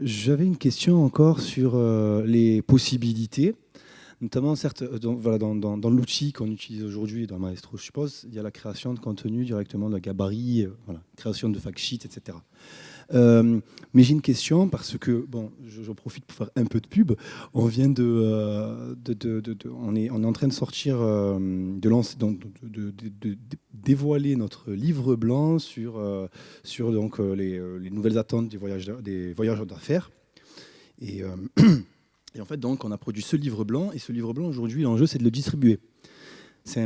j'avais une question encore sur les possibilités, notamment certes dans l'outil qu'on utilise aujourd'hui dans Maestro, je suppose, il y a la création de contenu directement, de gabarit, création de fact sheet, etc. Mais j'ai une question parce que j'en profite pour faire un peu de pub. On vient on est en train de sortir, dévoiler notre livre blanc sur donc les nouvelles attentes des voyageurs d'affaires. Et en fait, donc, on a produit ce livre blanc. Et ce livre blanc, aujourd'hui, l'enjeu, c'est de le distribuer. C'est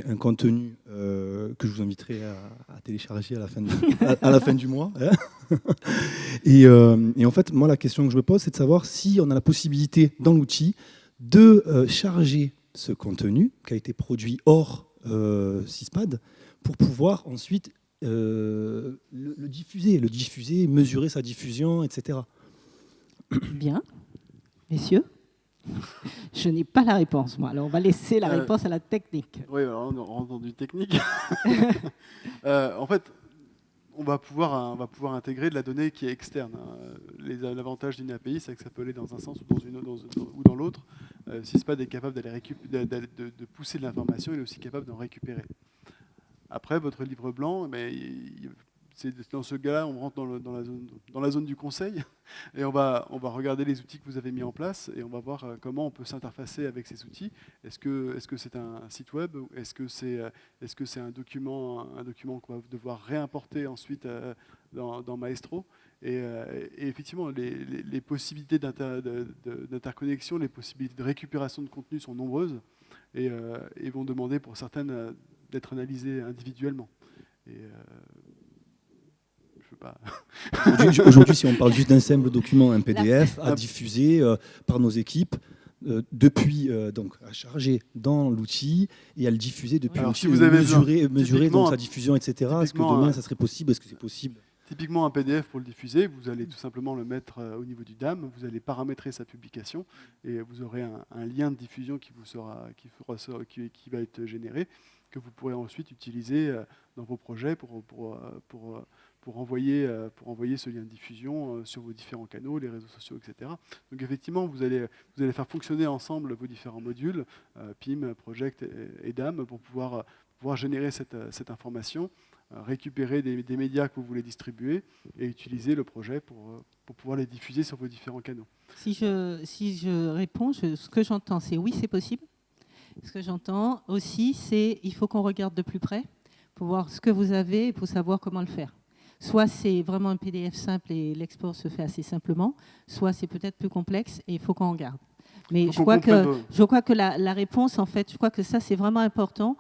un contenu que je vous inviterai à télécharger à la fin du mois. Hein. Et en fait, moi, la question que je me pose, c'est de savoir si on a la possibilité, dans l'outil, de charger ce contenu qui a été produit hors Cispad pour pouvoir ensuite le diffuser, mesurer sa diffusion, etc. Bien. Messieurs, je n'ai pas la réponse, moi. Alors, on va laisser la réponse à la technique. Oui, alors on rentre dans du technique. En fait, on va pouvoir intégrer de la donnée qui est externe. L'avantage d'une API, c'est que ça peut aller dans un sens ou dans l'autre. Cispad est capable de pousser de l'information, il est aussi capable d'en récupérer. Après, votre livre blanc, dans ce cas-là, on rentre dans la zone du conseil et on va regarder les outils que vous avez mis en place et on va voir comment on peut s'interfacer avec ces outils. Est-ce que c'est un site web? Est-ce que c'est un document qu'on va devoir réimporter ensuite dans Maestro? Et effectivement, les possibilités d'interconnexion, les possibilités de récupération de contenu sont nombreuses et vont demander pour certaines d'être analysées individuellement. Aujourd'hui, si on parle juste d'un simple document, un PDF, à diffuser par nos équipes, donc à charger dans l'outil et à le diffuser depuis l'outil, mesurer donc sa diffusion, etc. Est-ce que demain, ça serait possible? Est-ce que c'est possible? Typiquement, un PDF, pour le diffuser, vous allez tout simplement le mettre au niveau du DAM, vous allez paramétrer sa publication et vous aurez un lien de diffusion qui va être généré, que vous pourrez ensuite utiliser dans vos projets pour envoyer ce lien de diffusion sur vos différents canaux, les réseaux sociaux, etc. Donc effectivement, vous allez faire fonctionner ensemble vos différents modules, PIM, Project et DAM, pour pouvoir générer cette information, récupérer des médias que vous voulez distribuer et utiliser le projet pour pouvoir les diffuser sur vos différents canaux. Si je réponds, ce que j'entends, c'est oui, c'est possible. Ce que j'entends aussi, c'est il faut qu'on regarde de plus près pour voir ce que vous avez et pour savoir comment le faire. Soit c'est vraiment un PDF simple et l'export se fait assez simplement, soit c'est peut-être plus complexe et il faut qu'on regarde. Mais je crois que la réponse, en fait, je crois que ça, c'est vraiment important.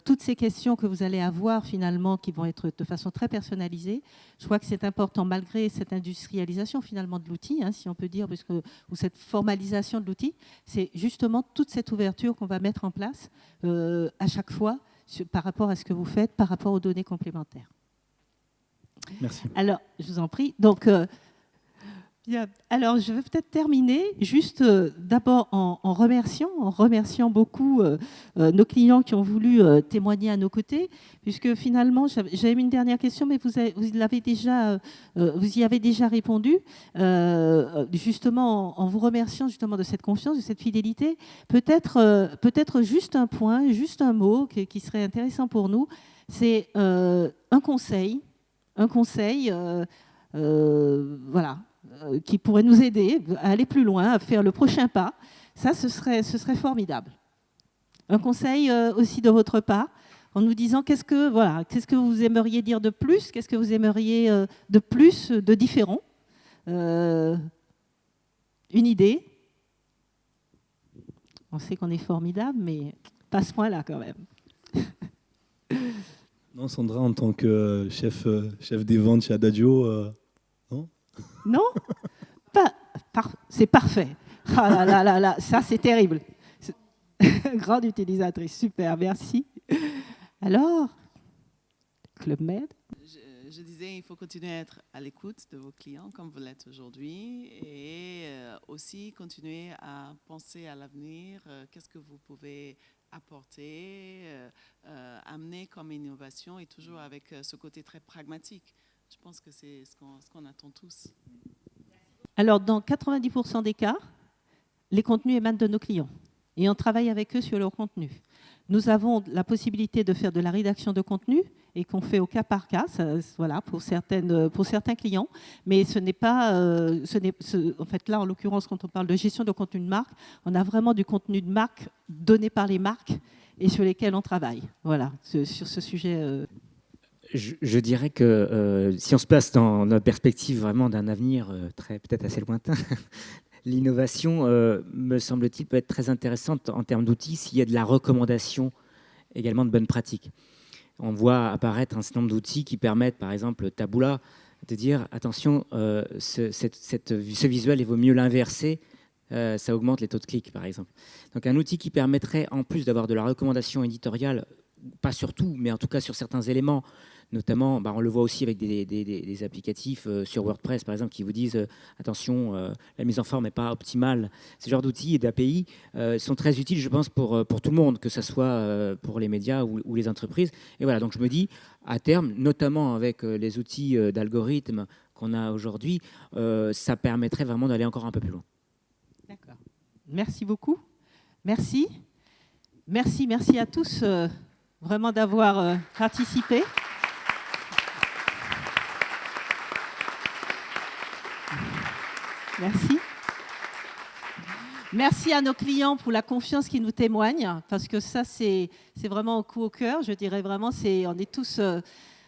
Toutes ces questions que vous allez avoir, finalement, qui vont être de façon très personnalisée, je crois que c'est important, malgré cette industrialisation, finalement, de l'outil, si on peut dire, ou cette formalisation de l'outil, c'est justement toute cette ouverture qu'on va mettre en place à chaque fois par rapport à ce que vous faites, par rapport aux données complémentaires. Merci. Alors, je vous en prie. Donc, bien. Alors, je vais peut-être terminer juste d'abord en remerciant beaucoup nos clients qui ont voulu témoigner à nos côtés, puisque finalement, j'avais mis une dernière question, mais vous y avez déjà répondu, justement en vous remerciant justement de cette confiance, de cette fidélité. Peut-être juste un point, juste un mot qui serait intéressant pour nous, c'est un conseil, voilà, qui pourrait nous aider à aller plus loin, à faire le prochain pas. Ça, ce serait formidable. Un conseil aussi de votre part, en nous disant qu'est-ce que vous aimeriez dire de plus, qu'est-ce que vous aimeriez de plus, de différent. Une idée? On sait qu'on est formidable, mais pas à ce point-là quand même. Non, Sandra, en tant que chef des ventes chez Adagio, non? Non? C'est parfait. Ah là là là là, ça c'est terrible. Grande utilisatrice, super, merci. Alors, Club Med? Je disais, il faut continuer à être à l'écoute de vos clients comme vous l'êtes aujourd'hui et aussi continuer à penser à l'avenir. Qu'est-ce que vous pouvez apporter, amener comme innovation et toujours avec ce côté très pragmatique. Je pense que c'est ce qu'on attend tous. Alors, dans 90% des cas, les contenus émanent de nos clients et on travaille avec eux sur leur contenu. Nous avons la possibilité de faire de la rédaction de contenu et qu'on fait au cas par cas, voilà, pour certains clients. Mais ce n'est pas, en fait, là, en l'occurrence, quand on parle de gestion de contenu de marque, on a vraiment du contenu de marque donné par les marques et sur lesquels on travaille. Voilà, sur ce sujet. Je dirais que si on se place dans notre perspective vraiment d'un avenir peut-être assez lointain, l'innovation, me semble-t-il, peut être très intéressante en termes d'outils s'il y a de la recommandation également de bonnes pratiques. On voit apparaître un certain nombre d'outils qui permettent, par exemple, Taboola, de dire attention, ce visuel, il vaut mieux l'inverser, ça augmente les taux de clic, par exemple. Donc un outil qui permettrait, en plus d'avoir de la recommandation éditoriale, pas sur tout, mais en tout cas sur certains éléments, notamment, on le voit aussi avec des applicatifs sur WordPress, par exemple, qui vous disent attention, la mise en forme n'est pas optimale. Ces genres d'outils et d'API sont très utiles, je pense, pour tout le monde, que ce soit pour les médias ou les entreprises. Et voilà, donc je me dis, à terme, notamment avec les outils d'algorithmes qu'on a aujourd'hui, ça permettrait vraiment d'aller encore un peu plus loin. D'accord. Merci beaucoup. Merci. Merci à tous vraiment d'avoir participé. Merci. Merci à nos clients pour la confiance qu'ils nous témoignent, parce que ça, c'est vraiment un coup au cœur. Je dirais vraiment,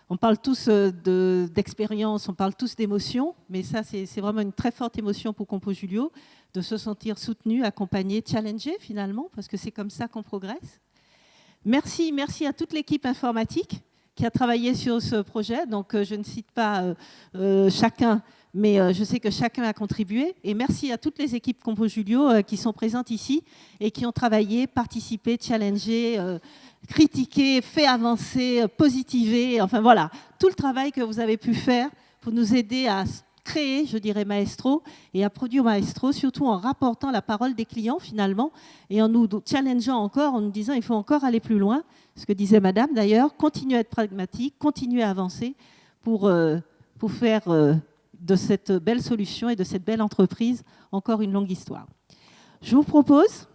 on parle tous d'expérience, on parle tous d'émotion, mais ça, c'est vraiment une très forte émotion pour Compo Julio, de se sentir soutenu, accompagné, challengé finalement, parce que c'est comme ça qu'on progresse. Merci à toute l'équipe informatique qui a travaillé sur ce projet. Donc, je ne cite pas chacun, mais je sais que chacun a contribué. Et merci à toutes les équipes Compo Julio qui sont présentes ici et qui ont travaillé, participé, challengé, critiqué, fait avancer, positivé. Enfin voilà, tout le travail que vous avez pu faire pour nous aider à créer, je dirais, Maestro et à produire Maestro, surtout en rapportant la parole des clients finalement et en nous challengeant encore, en nous disant il faut encore aller plus loin. Ce que disait Madame d'ailleurs, continuer à être pragmatique, continuer à avancer pour faire de cette belle solution et de cette belle entreprise encore une longue histoire. Je vous propose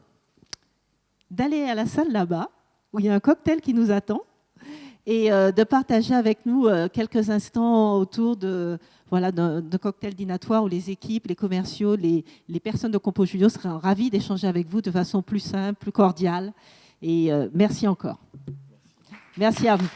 d'aller à la salle là-bas où il y a un cocktail qui nous attend et de partager avec nous quelques instants autour de cocktail dînatoire où les équipes, les commerciaux, les personnes de Compo Julio seraient ravis d'échanger avec vous de façon plus simple, plus cordiale. Et merci encore. Merci à vous.